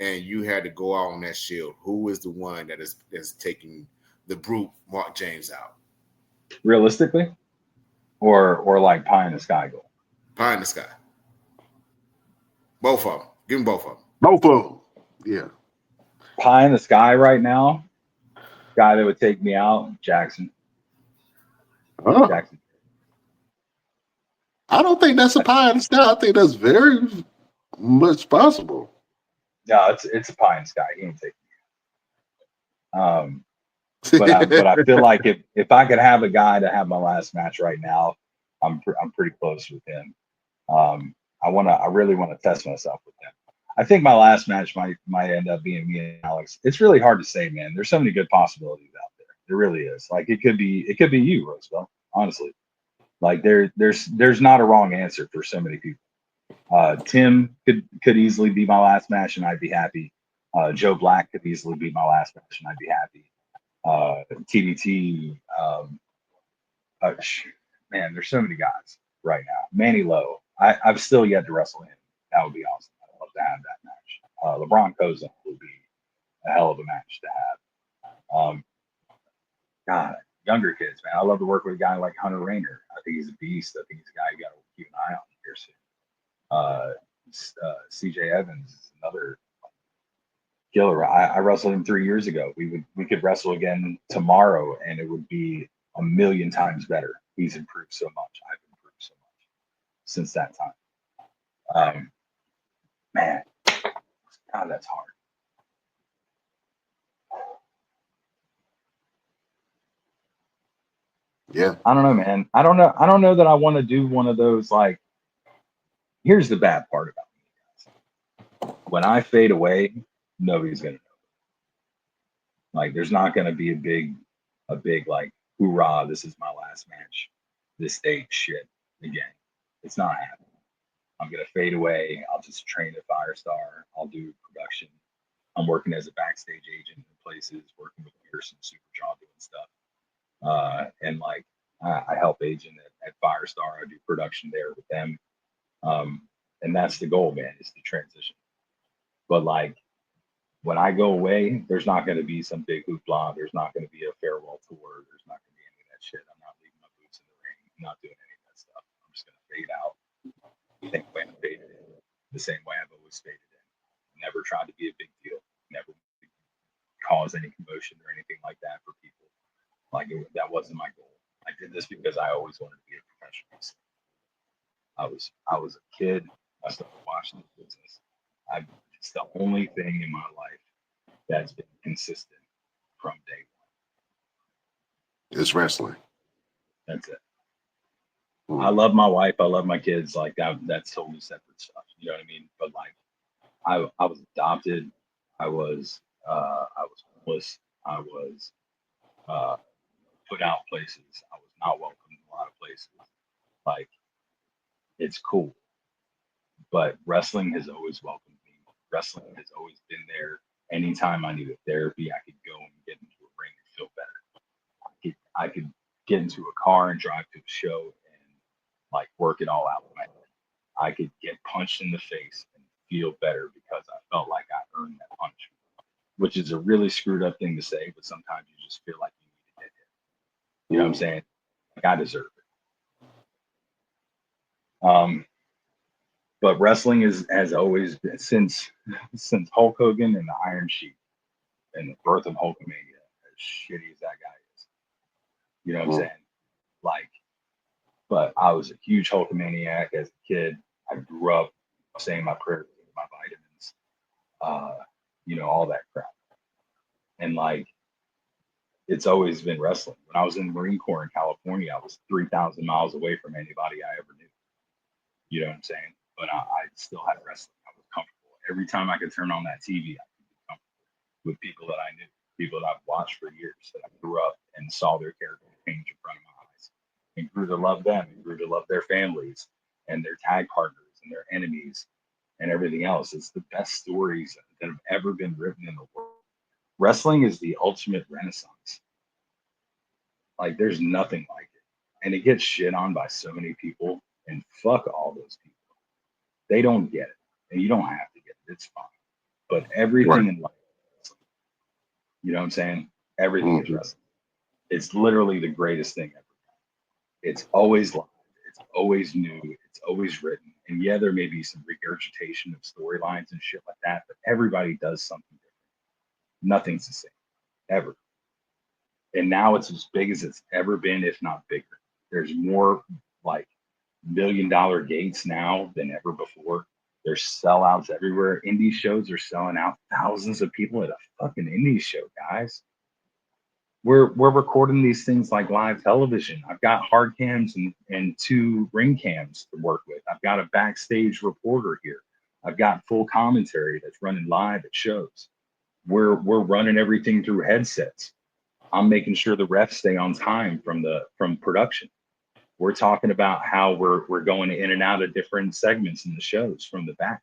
and you had to go out on that Shield, who is the one that is taking the brute Mark James out? Realistically, or like pie in the sky goal? Pie in the sky. Both of them. Give them both of them. Both of them. Yeah. Pie in the sky right now. Guy that would take me out, Jackson. Oh, Jackson. I don't think that's a pie in the sky. I think that's very much possible. No, it's a pie in the sky. He ain't taking me. But I feel like if I could have a guy to have my last match right now, I'm pretty close with him. I really want to test myself with him. I think my last match might end up being me and Alex. It's really hard to say, man. There's so many good possibilities out there. There really is. Like it could be you, Roosevelt. Honestly, like there's not a wrong answer for so many people. Tim could easily be my last match and I'd be happy. Joe Black could easily be my last match and I'd be happy. TDT, man, there's so many guys right now. Manny Lowe, I've still yet to wrestle him. That would be awesome. I'd love to have that match. LeBron Kozan would be a hell of a match to have. God, younger kids, man. I love to work with a guy like Hunter Rainer. I think he's a beast. I think he's a guy you got to keep an eye on here soon. CJ Evans is another killer. I wrestled him 3 years ago. We could wrestle again tomorrow, and it would be a million times better. He's improved so much. I've improved so much since that time. Man, God, that's hard. Yeah. I don't know, man. I don't know that I want to do one of those. Like, here's the bad part about me, guys. When I fade away, nobody's gonna know. Like, there's not gonna be a big like, hoorah! This is my last match. This date, shit. Again, it's not happening. I'm gonna fade away. I'll just train at Firestar. I'll do production. I'm working as a backstage agent in places, working with Pearson, Superjaw, doing stuff. And like I help agent at Firestar. I do production there with them. And that's the goal, man, is to transition. But like when I go away, there's not going to be some big hoopla. There's not going to be a farewell tour. There's not going to be any of that shit. I'm not leaving my boots in the ring. I'm not doing any of that stuff. I'm just going to fade out. The same way I faded in. The same way I've always faded in. Never tried to be a big deal. Never cause any commotion or anything like that for people. Like that wasn't my goal. I did this because I always wanted to be a professional wrestler. I was a kid. I started watching the business. It's the only thing in my life that's been consistent from day one. It's wrestling. That's it. I love my wife. I love my kids. Like that's totally separate stuff. You know what I mean? But like, I was adopted. I was homeless. I was put out places. I was not welcome in a lot of places. Like, it's cool. But wrestling has always welcomed me. Wrestling has always been there. Anytime I needed therapy, I could go and get into a ring and feel better. I could get into a car and drive to a show and like work it all out in my head. I could get punched in the face and feel better because I felt like I earned that punch, which is a really screwed up thing to say, but sometimes you just feel like you need to get hit. You know what I'm saying? Like I deserve it. But wrestling has always been since Hulk Hogan and the Iron Sheik and the birth of Hulkamania, as shitty as that guy is. You know what I'm saying? Like but I was a huge Hulkamaniac as a kid. I grew up saying my prayers, my vitamins, all that crap. And like, it's always been wrestling. When I was in the Marine Corps in California, I was 3,000 miles away from anybody I ever knew. You know what I'm saying? But I still had wrestling. I was comfortable. Every time I could turn on that TV, I could be comfortable with people that I knew, people that I've watched for years, that I grew up and saw their character change in front of my eyes, and grew to love them, and grew to love their families and their tag partners and their enemies and everything else. It's the best stories that have ever been written in the world. Wrestling is the ultimate renaissance. Like, there's nothing like it. And it gets shit on by so many people, and fuck all those people. They don't get it. And you don't have to get it. It's fine. But everything in life, you know what I'm saying? Everything is wrestling. It's literally the greatest thing ever. It's always live. It's always new. It's always written. And yeah, there may be some regurgitation of storylines and shit like that, but everybody does something different. Nothing's the same, ever. And now it's as big as it's ever been, if not bigger. There's more like $1 million gates now than ever before. There's sellouts everywhere. Indie shows are selling out. Thousands of people at a fucking indie show, guys. We're recording these things like live television. I've got hard cams and 2 ring cams to work with. I've got a backstage reporter here. I've got full commentary that's running live at shows. We're running everything through headsets. I'm making sure the refs stay on time from production. We're talking about how we're going in and out of different segments in the shows from the back.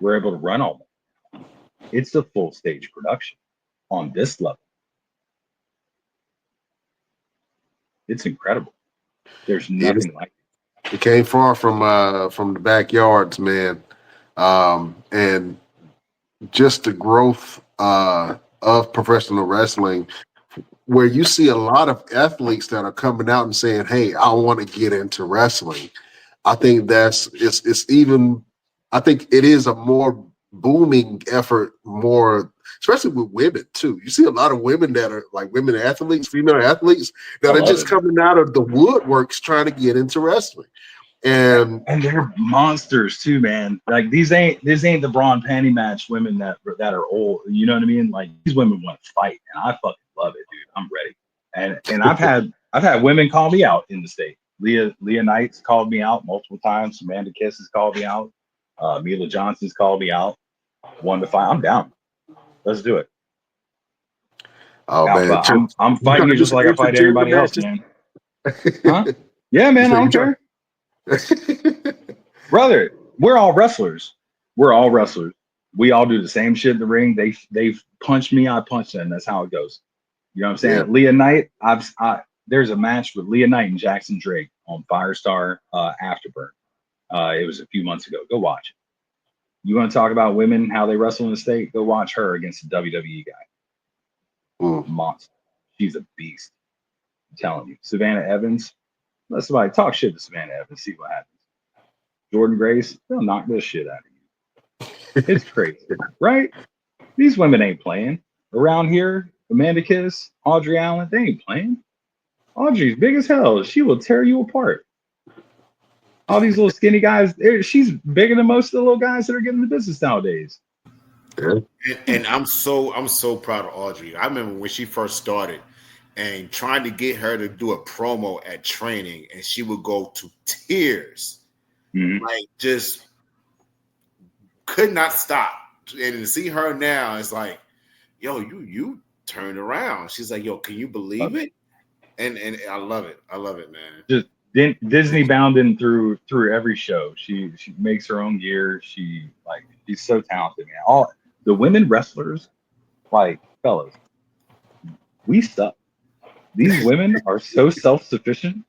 We're able to run all that. It's a full stage production on this level. It's incredible. There's nothing like it. It came far from the backyards, man. And just the growth of professional wrestling, where you see a lot of athletes that are coming out and saying, "Hey, I want to get into wrestling." I think I think it is a more booming effort, more especially with women too. You see a lot of women that are like women athletes, female athletes that are just coming out of the woodworks trying to get into wrestling. And they're monsters too, man. Like these ain't the bra and panty match women that are old. You know what I mean? Like these women want to fight, and I fucking love it, dude. I'm ready. And I've had women call me out in the state. Leah Knight's called me out multiple times. Amanda Kiss has called me out. Mila Johnson's called me out. Wanted to fight. I'm down. Let's do it. Oh man, I'm fighting you just like I fight everybody else, man. Huh? Yeah, man. I don't care. Brother, we're all wrestlers. We all do the same shit in the ring. They punch me, I punch them. That's how it goes. You know what I'm saying? Yeah. Leah Knight, there's a match with Leah Knight and Jackson Drake on Firestar Afterburn. It was a few months ago. Go watch it. You want to talk about women, how they wrestle in the state? Go watch her against the WWE guy. Monster. She's a beast. I'm telling you. Savannah Evans. Let somebody talk shit to Savannah Evans, see what happens. Jordan Grace, they'll knock this shit out of you. It's crazy, right? These women ain't playing. Around here, Amanda Kiss, Audrey Allen, they ain't playing. Audrey's big as hell. She will tear you apart. All these little skinny guys, she's bigger than most of the little guys that are getting the business nowadays. Yeah. And I'm so proud of Audrey. I remember when she first started, and trying to get her to do a promo at training, and she would go to tears. Like, just could not stop. And to see her now, it's like, yo, you turned around. She's like, yo, can you believe it? And I love it. I love it, man. Just Disney bounding through every show. She makes her own gear. She's so talented, man. All the women wrestlers, like, fellas, we suck. These women are so self-sufficient.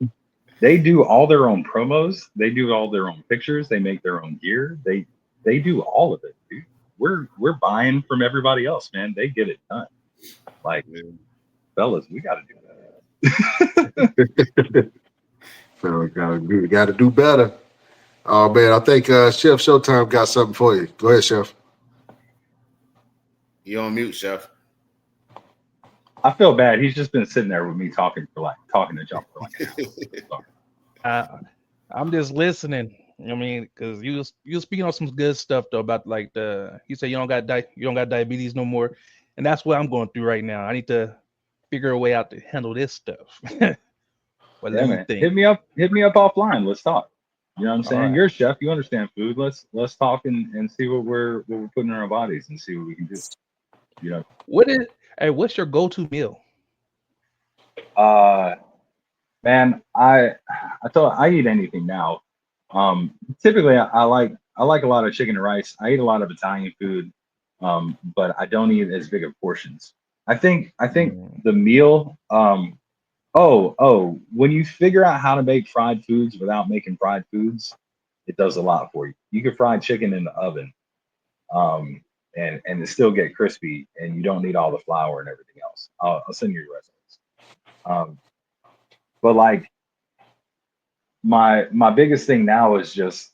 They do all their own promos. They do all their own pictures. They make their own gear. They do all of it, dude. We're buying from everybody else, man. They get it done. Like, fellas, we got to do that. So we got to do better. Oh man, I think Chef Showtime got something for you. Go ahead, Chef. You on mute, Chef. I feel bad. He's just been sitting there with me talking to John for like an hour. I'm just listening. I mean, because you speaking on some good stuff though about like you say you don't got diabetes no more, and that's what I'm going through right now. I need to figure a way out to handle this stuff. What do Yeah, you man. think? Hit me up offline. Let's talk. You know what I'm All saying? right. You're a chef. You understand food. Let's talk and see what we're putting in our bodies and see what we can do. You know. What is Hey, what's your go-to meal? Uh, man, I thought I eat anything now. Typically I like a lot of chicken and rice. I eat a lot of Italian food, but I don't eat as big of portions. I think Mm, the meal. When you figure out how to make fried foods without making fried foods, it does a lot for you. You can fry chicken in the oven, um, and it still get crispy, and you don't need all the flour and everything else. I'll send you the recipes. Um, but like my biggest thing now is just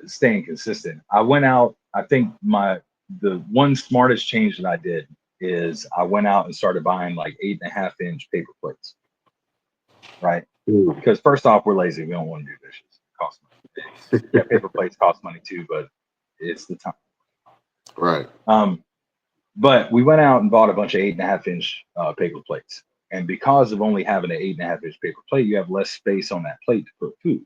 staying consistent. I went out. I think the one smartest change that I did is I went out and started buying like 8.5-inch paper plates, right? Mm, Because first off, we're lazy. We don't want to do dishes. It costs money. Yeah, paper plates cost money too, but it's the time. right. Um, but we went out and bought a bunch of 8.5-inch paper plates. And because of only having an 8.5-inch paper plate, you have less space on that plate to put food.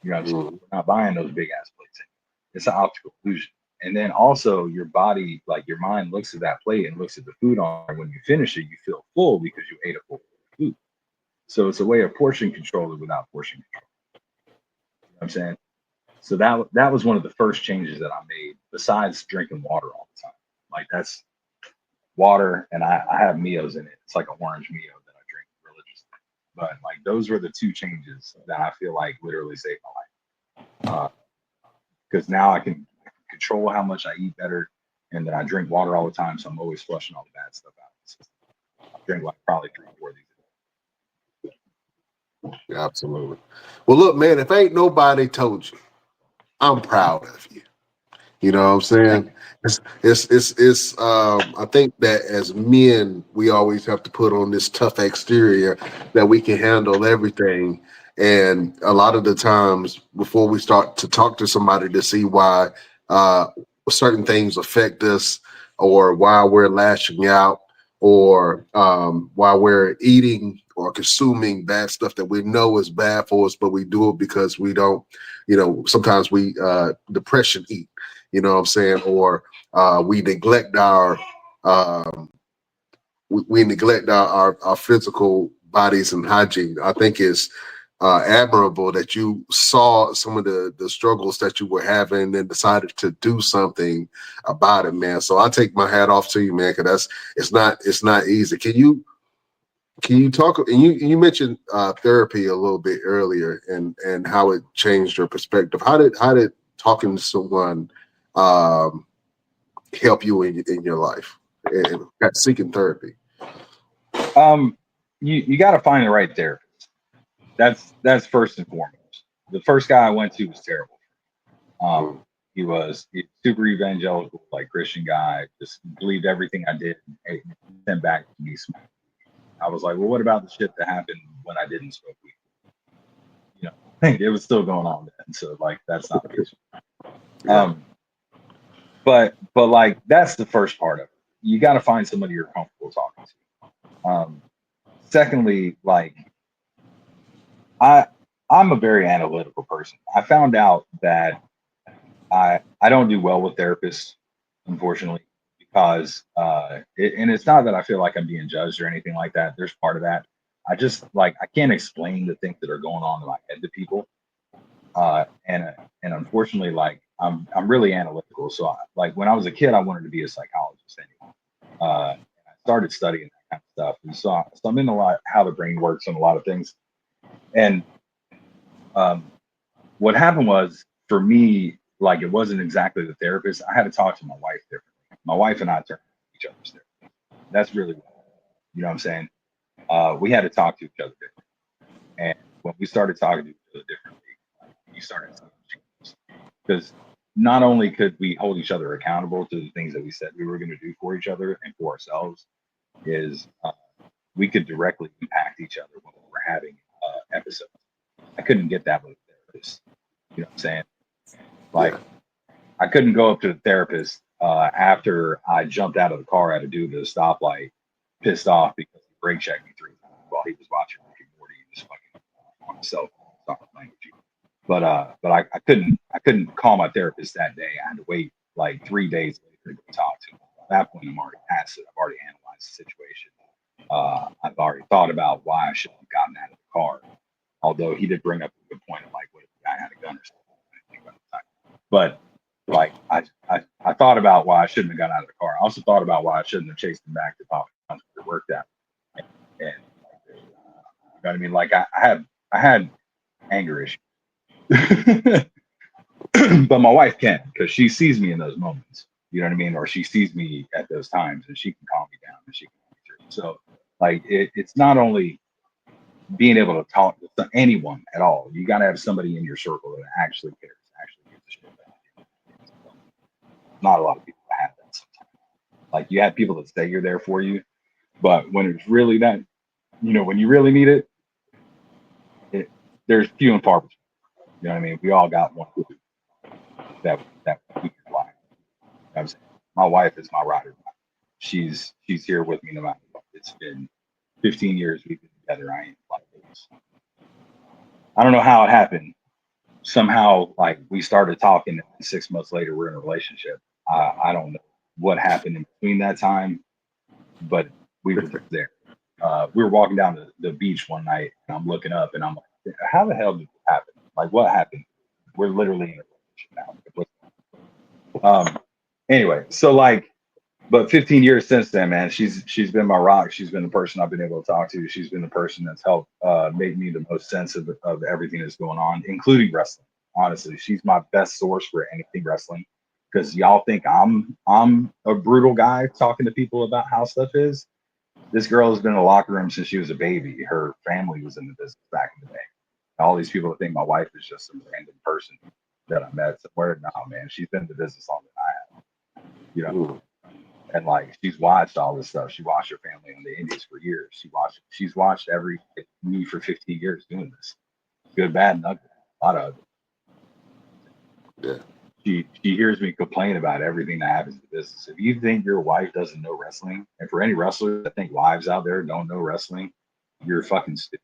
You know what I'm saying? Mm, We're not buying those big ass plates anymore. It's an optical illusion. And then also your body, like your mind looks at that plate and looks at the food on it. When you finish it, you feel full because you ate a full food. So it's a way of portion control without portion control. You know what I'm saying? So that was one of the first changes that I made, besides drinking water all the time. Like that's water, and I have Mios in it. It's like an orange Mio that I drink religiously. But like those were the two changes that I feel like literally saved my life. Because now I can control how much I eat better, and then I drink water all the time, so I'm always flushing all the bad stuff out. I drink like probably 3 or 4 of these. absolutely. Well, look, man, if ain't nobody told you, I'm proud of you. You know what I'm Thank saying? you. I think that as men, we always have to put on this tough exterior that we can handle everything. And a lot of the times before we start to talk to somebody to see why uh, certain things affect us or why we're lashing out or why we're eating or consuming bad stuff that we know is bad for us, but we do it because we don't, sometimes we depression eat, you know what I'm saying? Or we neglect um, we neglect our physical bodies and hygiene. I think it's admirable that you saw some of the struggles that you were having and decided to do something about it, man. So I take my hat off to you, man, because it's not easy. Can you talk? And you mentioned therapy a little bit earlier, and how it changed your perspective. How did talking to someone um, help you in your life and seeking therapy? Um, you got to find the right therapist. That's first and foremost. The first guy I went to was terrible. Um, Mm, he was super evangelical, like Christian guy, just believed everything I did. And sent back to me. I was like, well, what about the shit that happened when I didn't smoke weed? You know, it was still going on then. So like, that's not the issue. yeah. But like, that's the first part of it. You got to find somebody you're comfortable talking to. Secondly, like I I'm a very analytical person. I found out that I don't do well with therapists, unfortunately, because and it's not that I feel like I'm being judged or anything like that. There's part of that. I just like I can't explain the things that are going on in my head to people, and unfortunately, like I'm really analytical. So like when I was a kid, I wanted to be a psychologist anyway. I started studying that kind of stuff, and so I'm in a lot how the brain works and a lot of things. And um, what happened was for me, like it wasn't exactly the therapist. I had to talk to my wife differently. My wife and I turned each other's therapist. That's really what, you know what I'm saying? We had to talk to each other differently. And when we started talking to each other differently, you started seeing changes. Because not only could we hold each other accountable to the things that we said we were going to do for each other and for ourselves, is we could directly impact each other when we were having episodes. I couldn't get that with a therapist. therapist. You know what I'm saying? Like, I couldn't go up to the therapist after I jumped out of the car at a dude at a stoplight, pissed off because he brake checked me 3 times while he was watching Rick and Morty and just fucking on himself. But I couldn't call my therapist that day. I had to wait like 3 days later to go talk to him. At that point, I'm already past it. I've already analyzed the situation. I've already thought about why I shouldn't have gotten out of the car. Although he did bring up a good point of like, what if the guy had a gun or something? I didn't think about the time. But like, I thought about why I shouldn't have gotten out of the car. I also thought about why I shouldn't have chased him back to Pop where it worked out. And you know what I mean? Like, I had anger issues. But my wife can, because she sees me in those moments, you know what I mean, or she sees me at those times, and she can calm me down and she can calm me through. So like, it's not only being able to talk to anyone at all. You got to have somebody in your circle that actually cares, actually gives a shit about you. Not a lot of people have that sometimes. Like, you have people that say you're there for you, but when it's really that, you know, when you really need it, there's few and far between. You know what I mean? We all got one that we can rely on. You know what I'm saying? My wife is my ride or die. She's here with me no matter what. It's been 15 years we've been together. I ain't like this. I don't know how it happened. Somehow, like, we started talking, and 6 months later we're in a relationship. I don't know what happened in between that time, but we were there. We were walking down the beach one night, and I'm looking up, and I'm like, how the hell did this happen? Like, what happened? We're literally in a relationship now. Anyway, so like, but 15 years since then, man, she's been my rock. She's been the person I've been able to talk to. She's been the person that's helped make me the most sense of everything that's going on, including wrestling. Honestly, she's my best source for anything wrestling, because y'all think I'm a brutal guy talking to people about how stuff is. This girl has been in the locker room since she was a baby. Her family was in the business back in the day. All these people think my wife is just some random person that I met somewhere. No, man, she's been in the business longer than I have. You know, and like, she's watched all this stuff. She watched her family on the Indies for years. She's watched me for 15 years doing this. Good, bad, and ugly. A lot of it. Yeah. She hears me complain about everything that happens in the business. If you think your wife doesn't know wrestling, and for any wrestlers that think wives out there don't know wrestling, you're fucking stupid.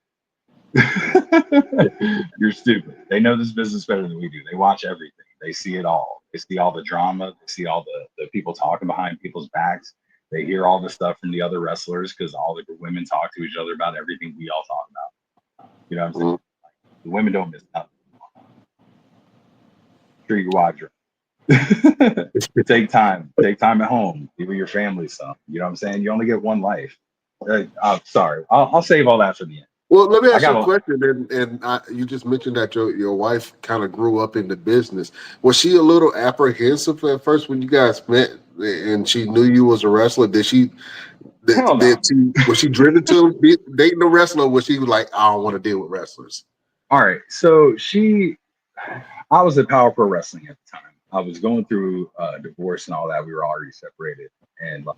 You're stupid. They know this business better than we do. They watch everything. They see it all. They see all the drama. They see all the people talking behind people's backs. They hear all the stuff from the other wrestlers, because all the women talk to each other about everything we all talk about. You know what I'm saying? Like, the women don't miss nothing. Treat your wife right. Take time at home. Be with your family some. You know what I'm saying? You only get one life. I'm sorry. I'll save all that for the end. Well, let me ask you a question. And you just mentioned that your wife kind of grew up in the business. Was she a little apprehensive at first when you guys met, and she knew you was a wrestler? Was she driven to dating a wrestler? Or was she like, I don't want to deal with wrestlers? All right. So I was at Power Pro Wrestling at the time. I was going through divorce and all that. We were already separated, and like,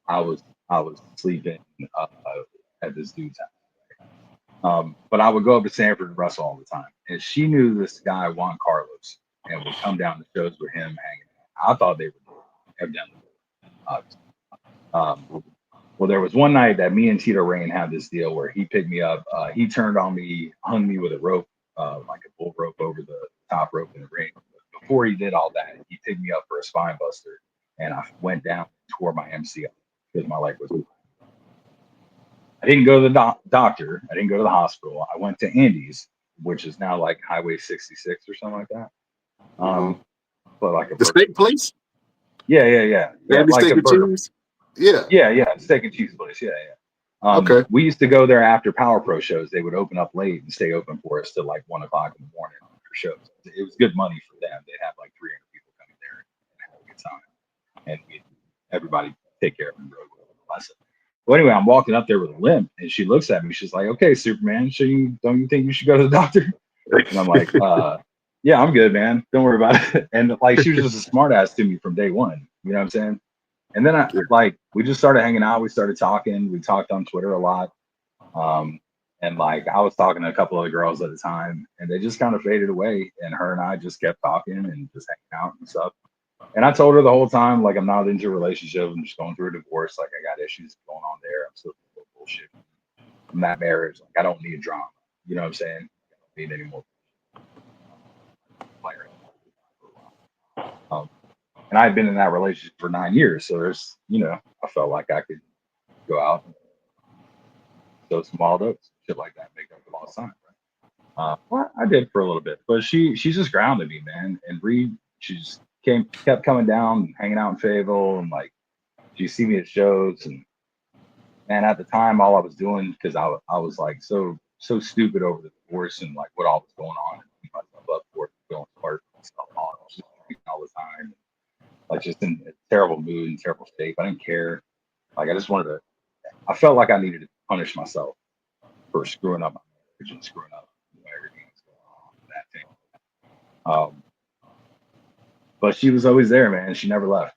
I was sleeping at this dude's house. But I would go up to Sanford and wrestle all the time, and she knew this guy Juan Carlos, and would come down to shows with him hanging out. I thought they would evidently. Well, there was one night that me and Tito Rain had this deal where he picked me up. He turned on me, hung me with a rope, like a bull rope over the top rope in the ring. But before he did all that, he picked me up for a spine buster, and I went down and tore my MCL because my leg was. I didn't go to the doctor. I didn't go to the hospital. I went to Andy's, which is now like Highway 66 or something like that. But like the steak place. Yeah. Andy's like steak and cheese. Yeah, steak and cheese place. Yeah. Okay. We used to go there after Power Pro shows. They would open up late and stay open for us till like 1 o'clock in the morning for shows. It was good money for them. They'd have like 300 people coming there and have a good time, and everybody take care of them. Well, anyway, I'm walking up there with a limp, and she looks at me. She's like, "Okay, Superman, don't you think you should go to the doctor?" And I'm like, "Yeah, I'm good, man. Don't worry about it." And like, she was just a smart ass to me from day one. You know what I'm saying? And then we just started hanging out. We started talking. We talked on Twitter a lot. And And like I was talking to a couple of the girls at the time, and they just kind of faded away. And her and I just kept talking and just hanging out and stuff. And I told her the whole time, like, I'm not into a relationship. I'm just going through a divorce. Like, I got issues going on there. I'm still doing bullshit. I'm not married. Like, I don't need drama. You know what I'm saying? I don't need any more. And I had been in that relationship for 9 years. So there's, you know, I felt like I could go out and throw some wild oats, shit like that, make up the lost time. Right? Well, I did for a little bit, but she's just grounded me, man. And Reed, she's kept coming down and hanging out in Fayetteville, and like she see me at shows. And man, at the time, all I was doing, because I was like so stupid over the divorce and like what all was going on, and myself up for it, feeling smart and stuff on. I was just drinking all the time, like just in a terrible mood and terrible state. I didn't care. Like I just wanted to. I felt like I needed to punish myself for screwing up my marriage and screwing up everything that's going on with that thing. But she was always there, man. She never left.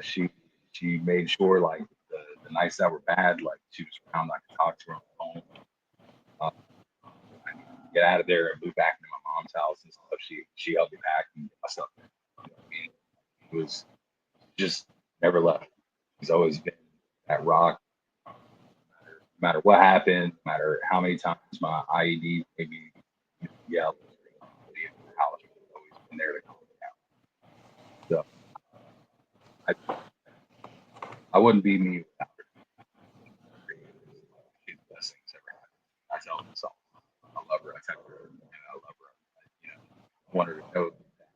She made sure, like the nights that were bad, like she was around. I could talk to her on the phone. I needed to get out of there and move back into my mom's house and stuff. She helped me pack and get my stuff. You know what I mean? It was just never left. She's always been that rock. No matter what happened, no matter how many times my IED made me yell, she's always been there to calm me down. So I wouldn't be me without her. She's the best thing that's ever happened. I tell myself, I love her. I tell her, and I love her. You know, I want her to know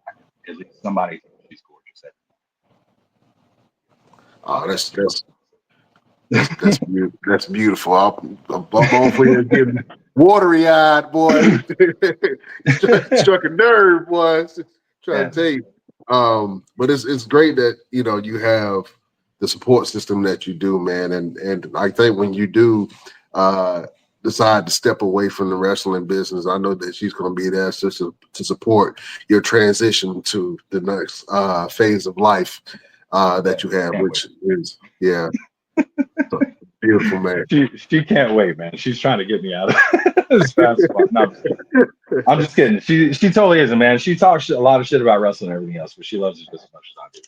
that at least somebody thinks she's gorgeous. Oh, that's beautiful. I'm over here getting watery eyed, boy. struck a nerve, boy. Trying to tell you. But it's great that you have the support system that you do, man. And I think when you do decide to step away from the wrestling business, I know that she's going to be there to support your transition to the next phase of life that you have, which is beautiful, man. She can't wait, man. She's trying to get me out of as fast as possible. No, I'm just kidding. She totally isn't, man. She talks a lot of shit about wrestling and everything else, but she loves it just as much as I do.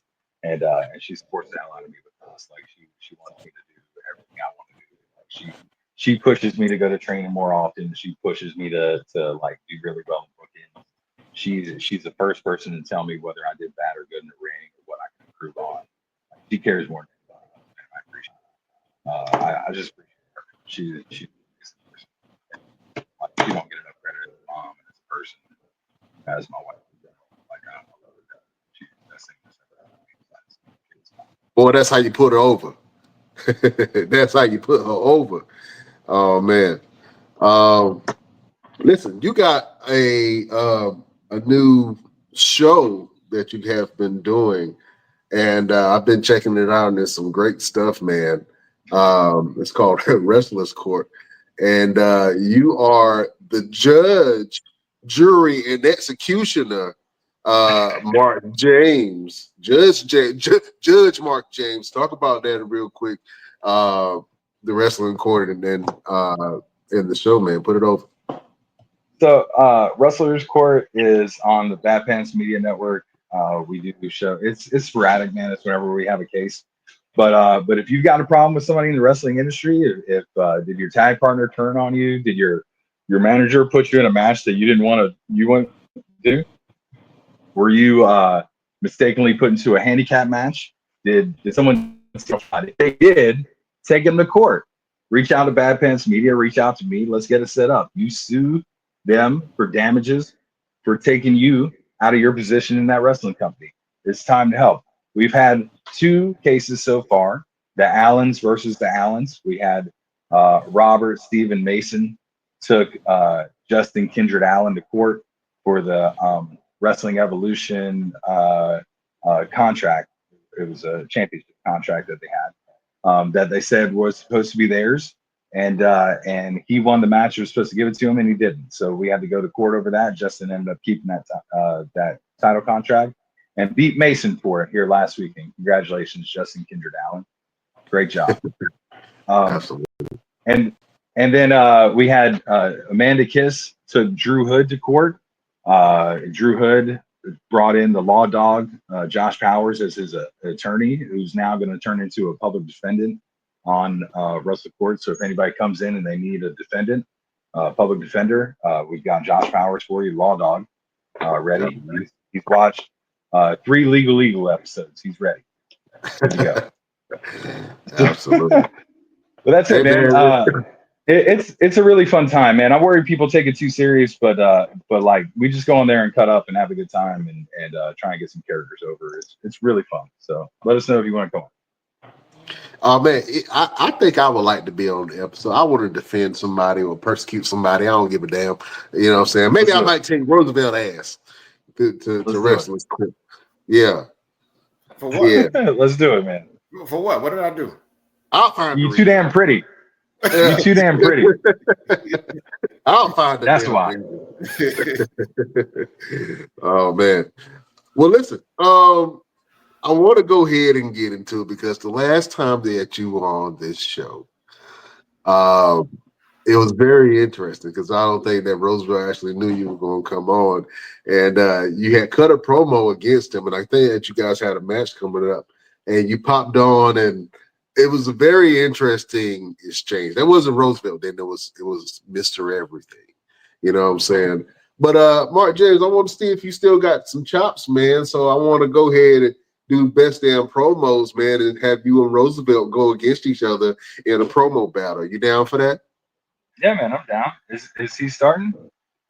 And she supports the hell out of me with this. Like she wants me to do everything I want to do. Like she pushes me to go to training more often. She pushes me to like do really well in booking. She's the first person to tell me whether I did bad or good in the ring or what I can improve on. She cares more than I appreciate it. I just appreciate her. She don't get enough credit as a mom and as a person, as my wife. Like I love her. She's the best thing that's ever happened. Boy, that's how you put her over. That's how you put her over. Oh man. Listen, you got a new show that you have been doing, and I've been checking it out, and there's some great stuff, man. It's called Wrestler's Court, and you are the judge, jury, and executioner, Mark James, Judge Mark James. Talk about that real quick. The Wrestling Court, and then in the show, man. Put it over. So Wrestler's Court is on the Bad Pants Media Network. We do show. It's sporadic, man. It's whenever we have a case. But if you've got a problem with somebody in the wrestling industry, if did your tag partner turn on you? Did your manager put you in a match that you didn't want to do? Were you mistakenly put into a handicap match? Did someone? If they did, take them to court. Reach out to Bad Pants Media. Reach out to me. Let's get it set up. You sue them for damages for taking you out of your position in that wrestling company. It's time to help. We've had 2 cases so far. The Allens versus the Allens. We had Robert Stephen Mason took Justin Kindred Allen to court for the Wrestling Evolution contract. It was a championship contract that they had that they said was supposed to be theirs. And he won the match. He was supposed to give it to him, and he didn't. So we had to go to court over that. Justin ended up keeping that title contract and beat Mason for it here last weekend. Congratulations, Justin Kindred Allen. Great job. Absolutely. And And then we had Amanda Kiss took Drew Hood to court. Drew Hood brought in the law dog, Josh Powers, as his attorney, who's now going to turn into a public defendant on Russell Court. So if anybody comes in and they need a defendant, public defender, we've got Josh Powers for you, law dog, ready. He's watched 3 legal episodes. He's ready. Good to go. Absolutely. But that's it, man. It's a really fun time, man. I worry people take it too serious, but like we just go in there and cut up and have a good time and try and get some characters over. It's really fun. So let us know if you want to come on. Oh man, I think I would like to be on the episode. I want to defend somebody or persecute somebody. I don't give a damn. You know what I'm saying? Maybe I might take Roosevelt ass to wrestle. Yeah. For what? Yeah. Let's do it, man. For what? What did I do? I'll find you too damn pretty. Yeah. You too damn pretty. I'll find it. That's why. Oh man. Well, listen. I want to go ahead and get into it because the last time that you were on this show, it was very interesting because I don't think that Roosevelt actually knew you were going to come on, and you had cut a promo against him, and I think that you guys had a match coming up, and you popped on, and it was a very interesting exchange. That wasn't Roosevelt then; it was Mr. Everything. You know what I'm saying? But Mark James, I want to see if you still got some chops, man. So I want to go ahead and do best damn promos, man, and have you and Roosevelt go against each other in a promo battle. You down for that? Yeah, man, I'm down. Is he starting?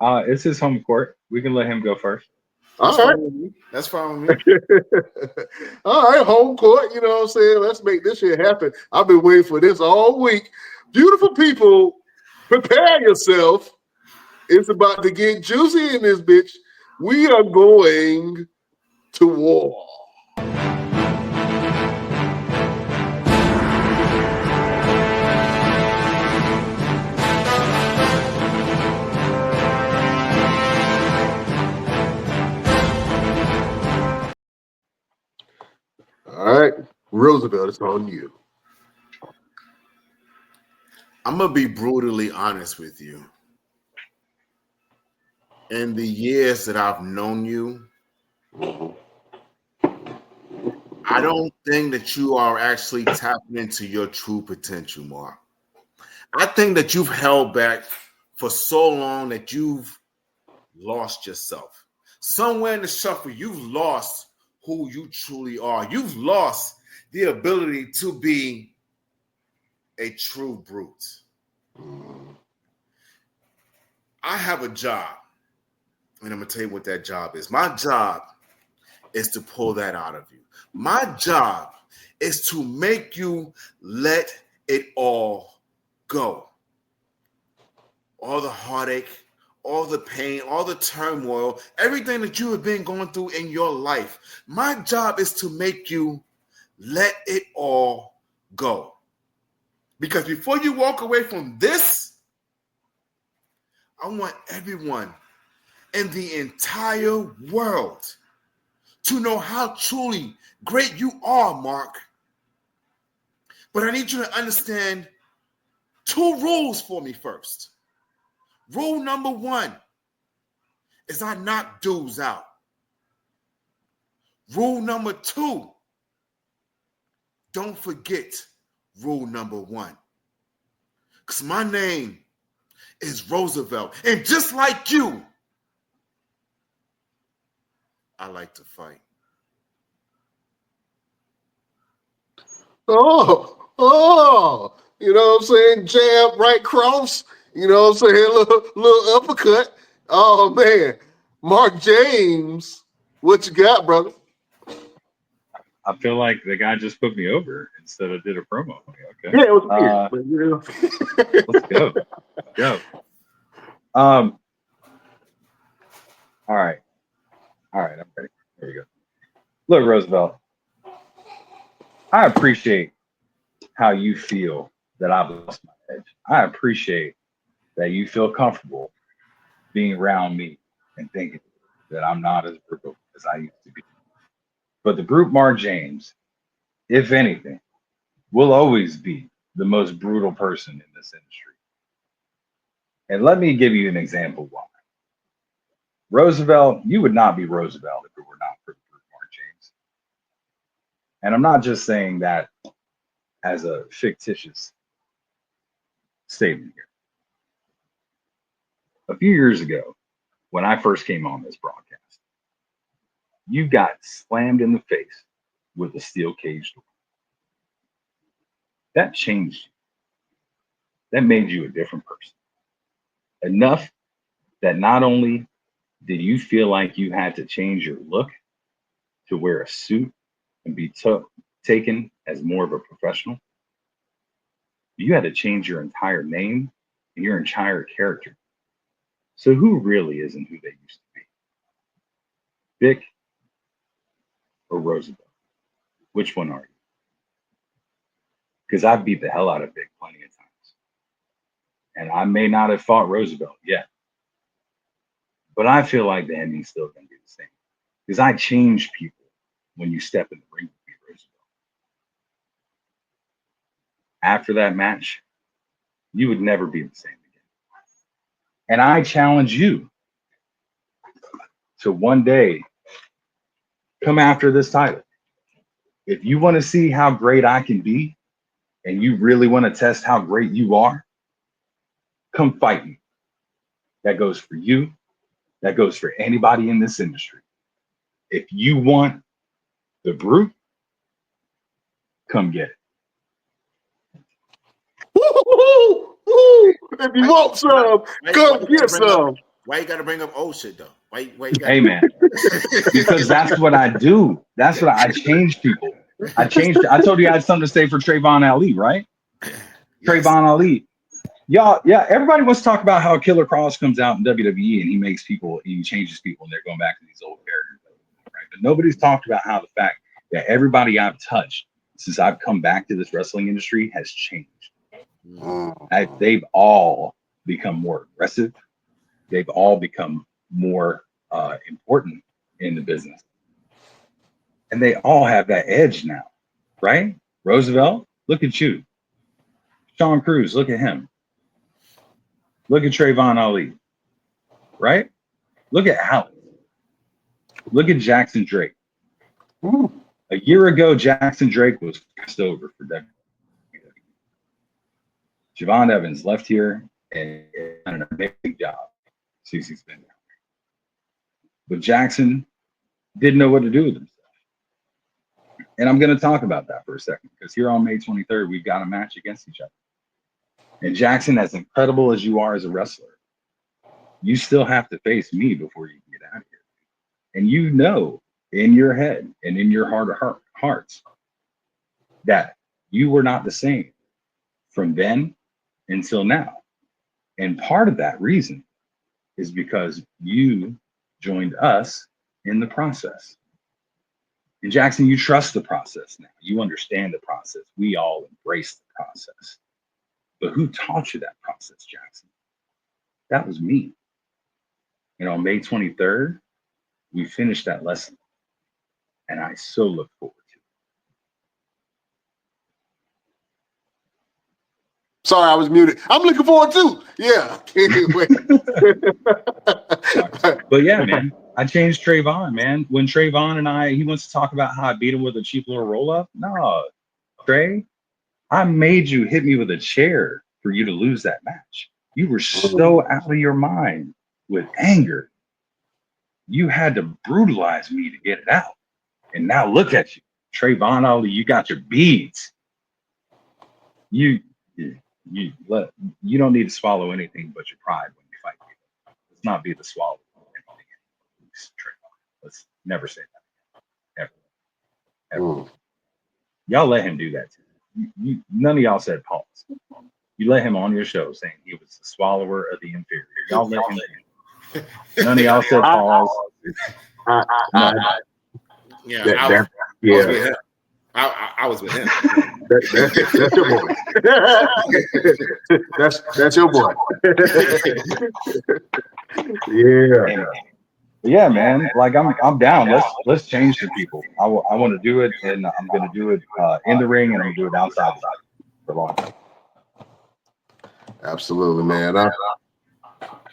It's his home court. We can let him go first. That's fine with me. That's fine with me. All right, home court. You know what I'm saying? Let's make this shit happen. I've been waiting for this all week. Beautiful people, prepare yourself. It's about to get juicy in this bitch. We are going to war. All right, Roosevelt, it's on you. I'm going to be brutally honest with you. In the years that I've known you, I don't think that you are actually tapping into your true potential, Mark. I think that you've held back for so long that you've lost yourself. Somewhere in the shuffle, you've lost who you truly are. You've lost the ability to be a true brute. I have a job, and I'm going to tell you what that job is. My job is to pull that out of you. My job is to make you let it all go. All the heartache, all the pain, all the turmoil, everything that you have been going through in your life. My job is to make you let it all go. Because before you walk away from this, I want everyone in the entire world to know how truly great you are, Mark. But I need you to understand 2 rules for me first. Rule number 1 is I knock dudes out. Rule number 2, don't forget rule number 1. Because my name is Roosevelt. And just like you, I like to fight. Oh, you know what I'm saying? Jab, right cross. You know what I'm saying? Little uppercut. Oh, man. Mark James, what you got, brother? I feel like the guy just put me over instead of did a promo. Okay. Yeah, it was weird. But, you know. Let's go. Go. All right. I'm ready. There you go. Look, Roosevelt, I appreciate how you feel that I've lost my edge. I appreciate that you feel comfortable being around me and thinking that I'm not as brutal as I used to be. But the brute Mark James, if anything, will always be the most brutal person in this industry. And let me give you an example why. Roosevelt, you would not be Roosevelt if it were not for Mark James. And I'm not just saying that as a fictitious statement here. A few years ago, when I first came on this broadcast, you got slammed in the face with a steel cage door. That changed you. That made you a different person. Enough that not only did you feel like you had to change your look to wear a suit and be taken as more of a professional, you had to change your entire name and your entire character. So who really isn't who they used to be? Vic or Roosevelt? Which one are you? Because I've beat the hell out of Vic plenty of times. And I may not have fought Roosevelt yet. But I feel like the ending's still going to be the same. Because I change people when you step in the ring with me, Roosevelt. After that match, you would never be the same again. And I challenge you to one day come after this title. If you want to see how great I can be, and you really want to test how great you are, come fight me. That goes for you. That goes for anybody in this industry. If you want the brute, come get it. If you want some, come get some. Why you got to bring up old shit though? Why you gotta... Hey man, because that's what I do. That's what I change people. I told you I had something to say for Trayvon Ali, right? Yes. Trayvon Ali. Y'all, yeah, everybody wants to talk about how Killer Kross comes out in WWE and he changes people and they're going back to these old characters, right? But nobody's talked about how the fact that everybody I've touched since I've come back to this wrestling industry has changed. They've all become more aggressive. They've all become more important in the business. And they all have that edge now, right? Roosevelt, look at you. Sean Cruz, look at him. Look at Trayvon Ali, right? Look at Alex. Look at Jackson Drake. Ooh. A year ago, Jackson Drake was passed over for WWE. Javon Evans left here and done an amazing job since he's been there. But Jackson didn't know what to do with himself. And I'm going to talk about that for a second because here on May 23rd, we've got a match against each other. And Jackson, as incredible as you are as a wrestler, you still have to face me before you can get out of here. And you know in your head and in your heart of hearts that you were not the same from then until now. And part of that reason is because you joined us in the process. And Jackson, you trust the process now. You understand the process. We all embrace the process. But who taught you that process, Jackson? That was me. And on May 23rd, we finished that lesson. And I so look forward to it. Sorry, I was muted. I'm looking forward too. Yeah. But yeah, man, I changed Trayvon, man. When Trayvon and he wants to talk about how I beat him with a cheap little roll-up. No, Trey, I made you hit me with a chair for you to lose that match. You were so out of your mind with anger. You had to brutalize me to get it out. And now look at you, Trayvon Ali, you got your beads. You don't need to swallow anything but your pride when you fight people. Let's not be the swallow. Let's never say that. Ever. Y'all let him do that too. None of y'all said pause. You let him on your show saying he was the swallower of the inferior. Y'all let him. None of y'all said pause. I was with him. That's your boy. that's your boy. Yeah. Yeah, man. Like I'm down. Let's change the people. I want to do it, and I'm going to do it in the ring, and I'm going to do it outside for a long time. Absolutely, man.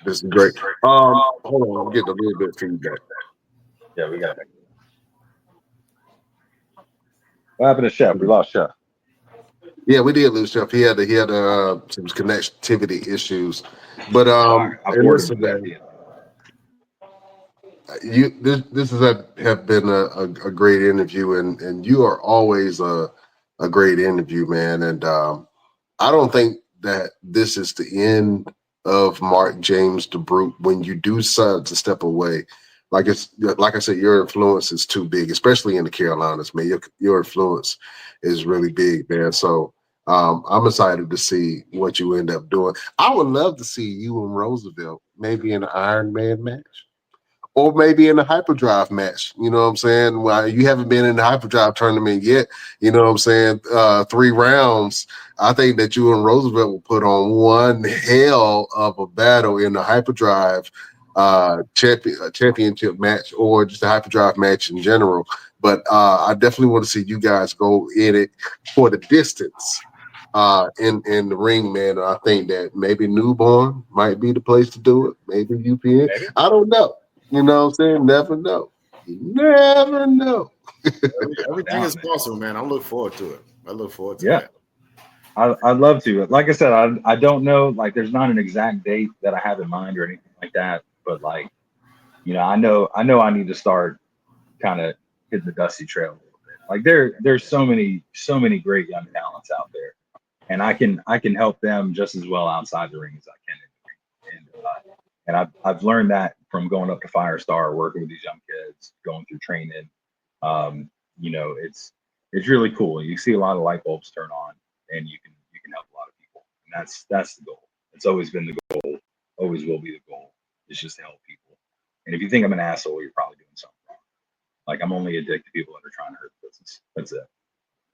This is great. Hold on, I'm getting a little bit of feedback. Yeah, we got it. What happened to Chef? We lost Chef. Yeah, we did lose Chef. He had some connectivity issues, but I and forwarded listen, him that man, deal. this has have been a great interview, and you are always a great interview, man. And I don't think that this is the end of Mark James DeBrute when you do decide to step away. Like I said, your influence is too big, especially in the Carolinas, man. Your influence is really big, man. So I'm excited to see what you end up doing. I would love to see you and Roosevelt maybe in an Iron Man match. Or maybe in a hyperdrive match, you know what I'm saying? Well, you haven't been in the hyperdrive tournament yet, you know what I'm saying? 3 rounds. I think that you and Roosevelt will put on one hell of a battle in the hyperdrive championship match, or just a hyperdrive match in general. But I definitely want to see you guys go in it for the distance in the ring, man. I think that maybe Newborn might be the place to do it. Maybe UPN. Maybe. I don't know. You know what I'm saying? Never know. You never know. Everything is possible, man. I look forward to it. I look forward to Yeah. that. I'd love to. Like I said, I don't know. Like, there's not an exact date that I have in mind or anything like that. But like, you know, I know I need to start kind of hitting the dusty trail a little bit. Like there's so many great young talents out there, and I can help them just as well outside the ring as I can in the ring. And I've learned that from going up to Firestar, working with these young kids, going through training. You know, it's really cool. You see a lot of light bulbs turn on, and you can help a lot of people. And that's the goal. It's always been the goal. Always will be the goal. It's just to help people. And if you think I'm an asshole, you're probably doing something wrong. Like, I'm only a dick to people that are trying to hurt the business. That's it.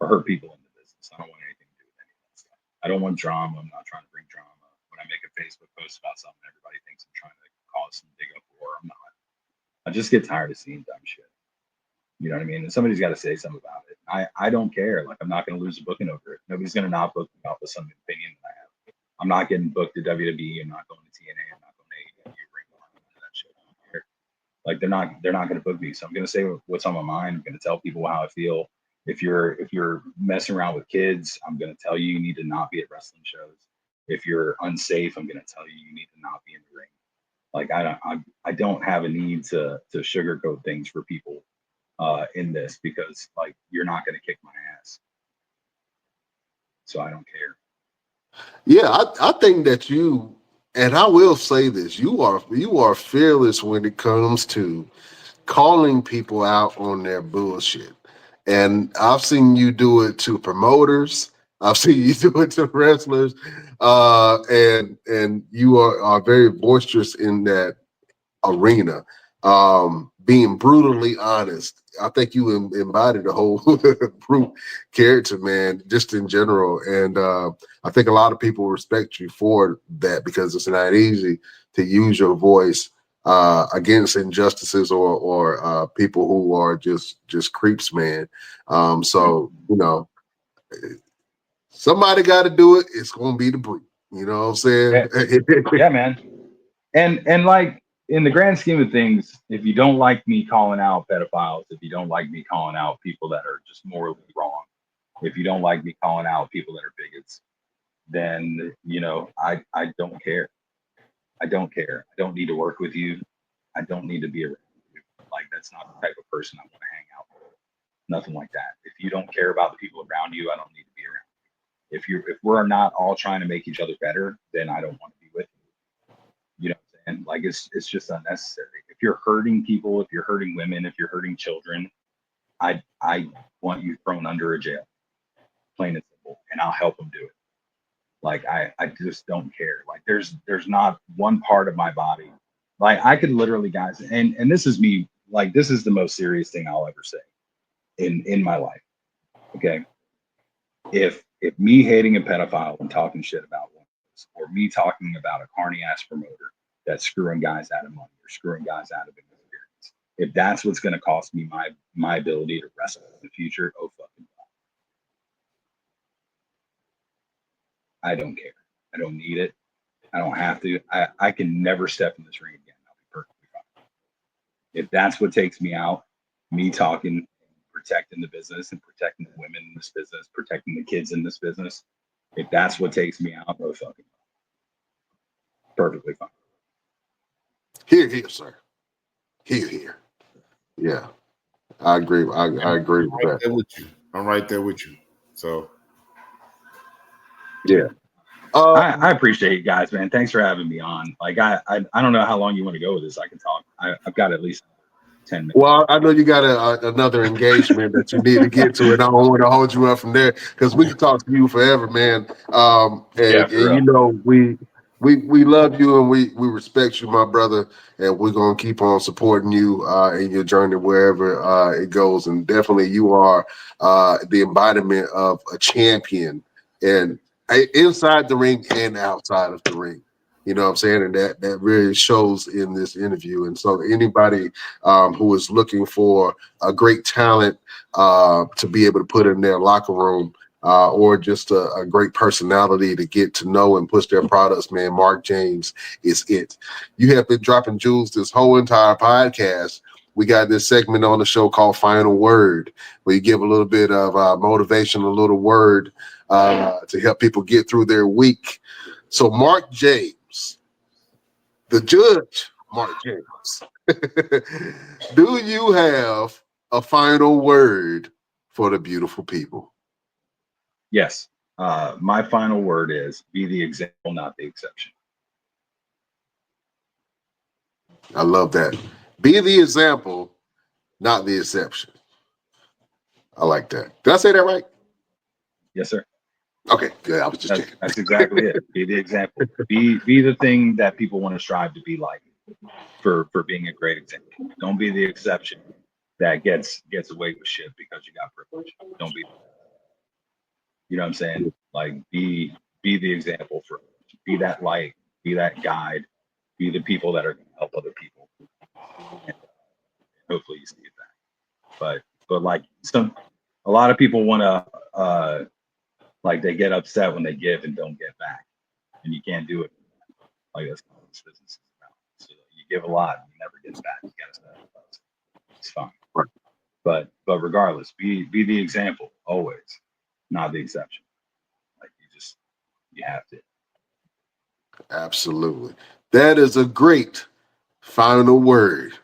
Or hurt people in the business. I don't want anything to do with any of that stuff. I don't want drama. I'm not trying to bring drama. When I make a Facebook post about something, everybody thinks I'm trying to cause some big uproar. I'm not. I just get tired of seeing dumb shit. You know what I mean? And somebody's got to say something about it. I don't care. Like, I'm not going to lose a booking over it. Nobody's going to not book me off of some opinion that I have. I'm not getting booked to WWE. I'm not going to TNA. I'm not going to AEW. Ring of Honor, that shit. I don't care. Like, they're not going to book me. So I'm going to say what's on my mind. I'm going to tell people how I feel. If you're messing around with kids, I'm going to tell you need to not be at wrestling shows. If you're unsafe, I'm going to tell you need to not be in the ring. Like, I don't have a need to sugarcoat things for people in this, because like, you're not going to kick my ass. So I don't care. Yeah, I think that you, and I will say this, you are fearless when it comes to calling people out on their bullshit. And I've seen you do it to promoters. I've seen you do it to wrestlers. And you are very boisterous in that arena. Being brutally honest. I think you embody the whole brute character, man, just in general. And I think a lot of people respect you for that, because it's not easy to use your voice against injustices or people who are just creeps, man. So, you know, somebody got to do it. It's going to be the brute. You know what I'm saying? Yeah, man. And like, in the grand scheme of things, if you don't like me calling out pedophiles, if you don't like me calling out people that are just morally wrong, if you don't like me calling out people that are bigots, then, you know, I don't care. I don't care. I don't need to work with you. I don't need to be around you. Like, that's not the type of person I want to hang out with. Nothing like that. If you don't care about the people around you, I don't need to be around you. If we're not all trying to make each other better, then I don't want to be with you. You know what I'm saying? Like, it's just unnecessary. If you're hurting people, if you're hurting women, if you're hurting children, I want you thrown under a jail, plain and simple, and I'll help them do it. Like, I just don't care. Like, there's not one part of my body. Like, I could literally, guys, and this is me, like, this is the most serious thing I'll ever say in my life. Okay. If me hating a pedophile and talking shit about one, or me talking about a carny ass promoter that's screwing guys out of money or screwing guys out of experience, if that's what's going to cost me my ability to wrestle in the future, oh fucking God. I don't care. I don't need it. I don't have to. I can never step in this ring again. I'll be perfectly fine. If that's what takes me out, me talking, protecting the business and protecting the women in this business, protecting the kids in this business, if that's what takes me out, no fucking perfectly fine. Here, sir. Here. Yeah, I agree. I agree with that. I'm right there with you. So, yeah. I appreciate you guys, man. Thanks for having me on. Like, I don't know how long you want to go with this. I can talk. I've got at least 10 minutes. Well, I know you got another engagement that you need to get to, and I don't want to hold you up from there because we can talk to you forever, man. And you know, we love you and we respect you, my brother, and we're gonna keep on supporting you in your journey wherever it goes. And definitely, you are the embodiment of a champion, and inside the ring and outside of the ring. You know what I'm saying? And that really shows in this interview. And so anybody who is looking for a great talent to be able to put in their locker room or just a great personality to get to know and push their products, man, Mark James is it. You have been dropping jewels this whole entire podcast. We got this segment on the show called Final Word, where you give a little bit of motivation, a little word to help people get through their week. So Mark James, the judge, Mark James, do you have a final word for the beautiful people? Yes. My final word is be the example, not the exception. I love that. Be the example, not the exception. I like that. Did I say that right? Yes, sir. Okay, good. I was just checking. That's exactly it. Be the example. Be the thing that people want to strive to be like for being a great example. Don't be the exception that gets away with shit because you got privilege. Don't be. You know what I'm saying? Like be the example for. Be that light. Be that guide. Be the people that are going to help other people. And hopefully you see it back. But like a lot of people want to. Like they get upset when they give and don't get back, and you can't do it. Like that's what this business is about. So you give a lot and you never get back. You gotta stop. It's fine. But regardless, be the example always, not the exception. Like you have to. Absolutely. That is a great final word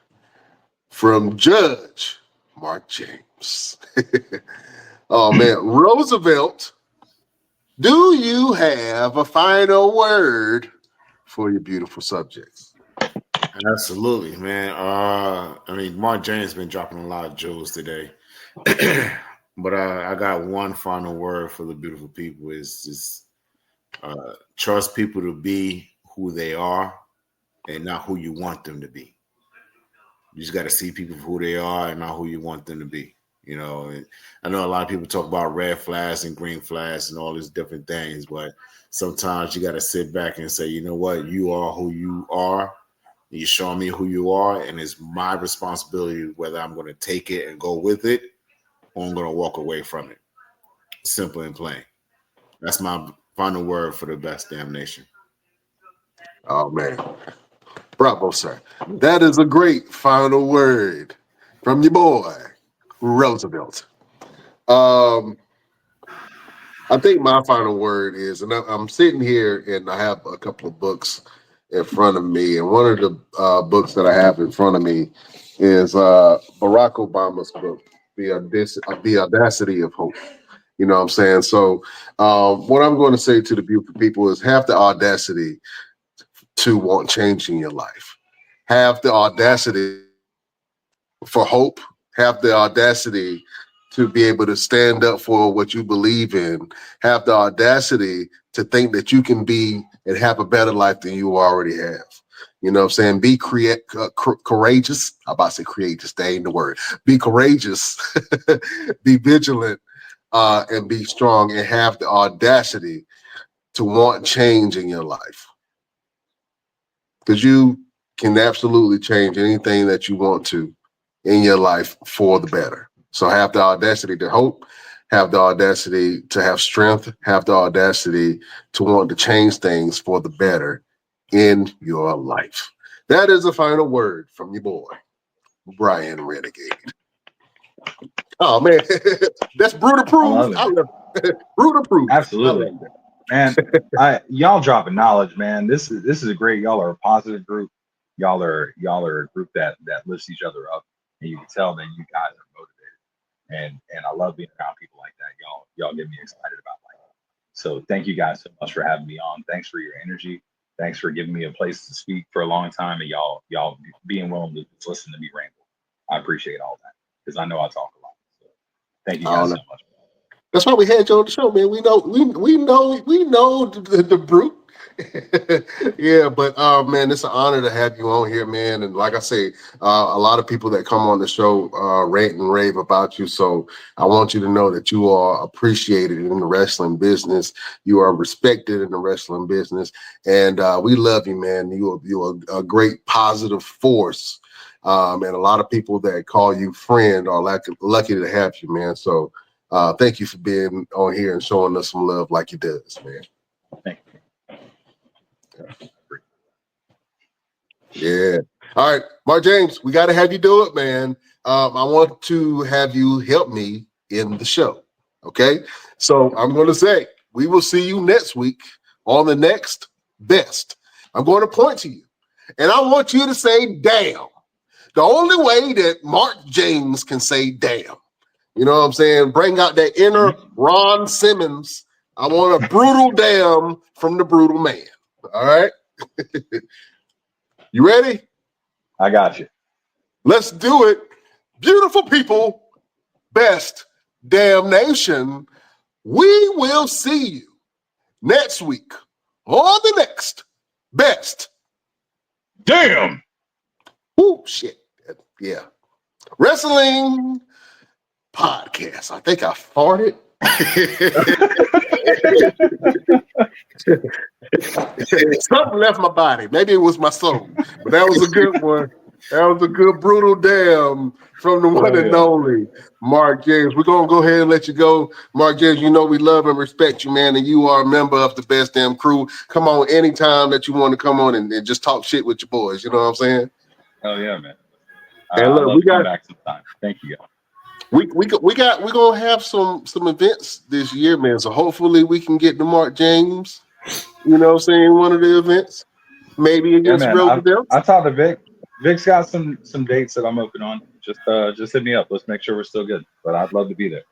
from Judge Mark James. Oh man, Roosevelt. Do you have a final word for your beautiful subjects? Absolutely, man. I mean, Mark James has been dropping a lot of jewels today, but I got one final word for the beautiful people: is just trust people to be who they are and not who you want them to be. You just got to see people for who they are and not who you want them to be. You know, and I know a lot of people talk about red flags and green flags and all these different things, but sometimes you got to sit back and say, you know what, you are who you are. You're showing me who you are, and it's my responsibility whether I'm going to take it and go with it or I'm going to walk away from it. Simple and plain. That's my final word for the best damn nation. Oh, man. Bravo, sir. That is a great final word from your boy, Roosevelt. I think my final word is, and I'm sitting here and I have a couple of books in front of me, and one of the books that I have in front of me is Barack Obama's book, The Audacity of Hope. You know what I'm saying? So what I'm going to say to the beautiful people is have the audacity to want change in your life. Have the audacity for hope. Have the audacity to be able to stand up for what you believe in. Have the audacity to think that you can be and have a better life than you already have. You know what I'm saying? Be courageous. I'm about to say courageous. That ain't the word. Be courageous. Be vigilant and be strong and have the audacity to want change in your life. Because you can absolutely change anything that you want to in your life for the better. So have the audacity to hope, have the audacity to have strength, have the audacity to want to change things for the better in your life. That is the final word from your boy, Brian Renegade. Oh man, that's brutal proof. I love it. Brutal proof. Absolutely, man. Y'all dropping knowledge, man. This is a great. Y'all are a positive group. Y'all are a group that lifts each other up, and you can tell that you guys are motivated. And I love being around people like that. Y'all get me excited about life. So thank you guys so much for having me on. Thanks for your energy. Thanks for giving me a place to speak for a long time, and y'all being willing to just listen to me ramble. I appreciate all that because I know I talk a lot. So thank you guys so much. That's why we had you on the show, man. We know the brute. Yeah, but man, it's an honor to have you on here, man. And like I say, a lot of people that come on the show rant and rave about you. So I want you to know that you are appreciated in the wrestling business. You are respected in the wrestling business, and we love you, man. You're a great positive force. And a lot of people that call you friend are lucky to have you, man. So thank you for being on here and showing us some love like you does, man. Thank you. Yeah. All right, Mark James, we got to have you do it, man. I want to have you help me in the show. Okay. So I'm going to say we will see you next week on the next best. I'm going to point to you, and I want you to say damn. The only way that Mark James can say damn. You know what I'm saying? Bring out that inner Ron Simmons. I want a brutal damn from the brutal man. All right? You ready? I got you. Let's do it. Beautiful people, best damnation. We will see you next week on the next best. Damn. Woo, shit. Yeah. Wrestling podcast. I think I farted. Something left my body. Maybe it was my soul. But that was a good one. That was a good brutal damn from the one and only Mark James. We're going to go ahead and let you go. Mark James, you know we love and respect you, man, and you are a member of the Best Damn Crew. Come on anytime that you want to come on and just talk shit with your boys. You know what I'm saying? Oh, yeah, man. And look, we got back sometime. Thank you, guys. We're gonna have some events this year, man. So hopefully we can get to Mark James. You know what I'm saying? One of the events. Maybe against Roosevelt. I talked to Vic. Vic's got some dates that I'm open on. Just hit me up. Let's make sure we're still good. But I'd love to be there.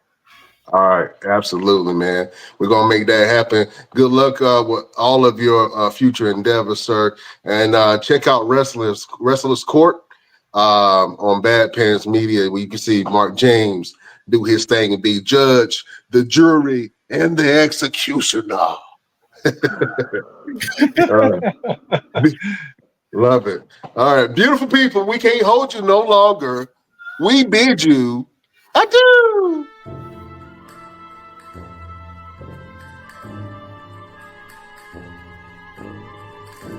All right, absolutely, man. We're gonna make that happen. Good luck with all of your future endeavors, sir. And check out Wrestlers Court on Bad Pants Media, where you can see Mark James do his thing and be judge, the jury, and the executioner. Love it. All right, beautiful people. We can't hold you no longer. We bid you adieu.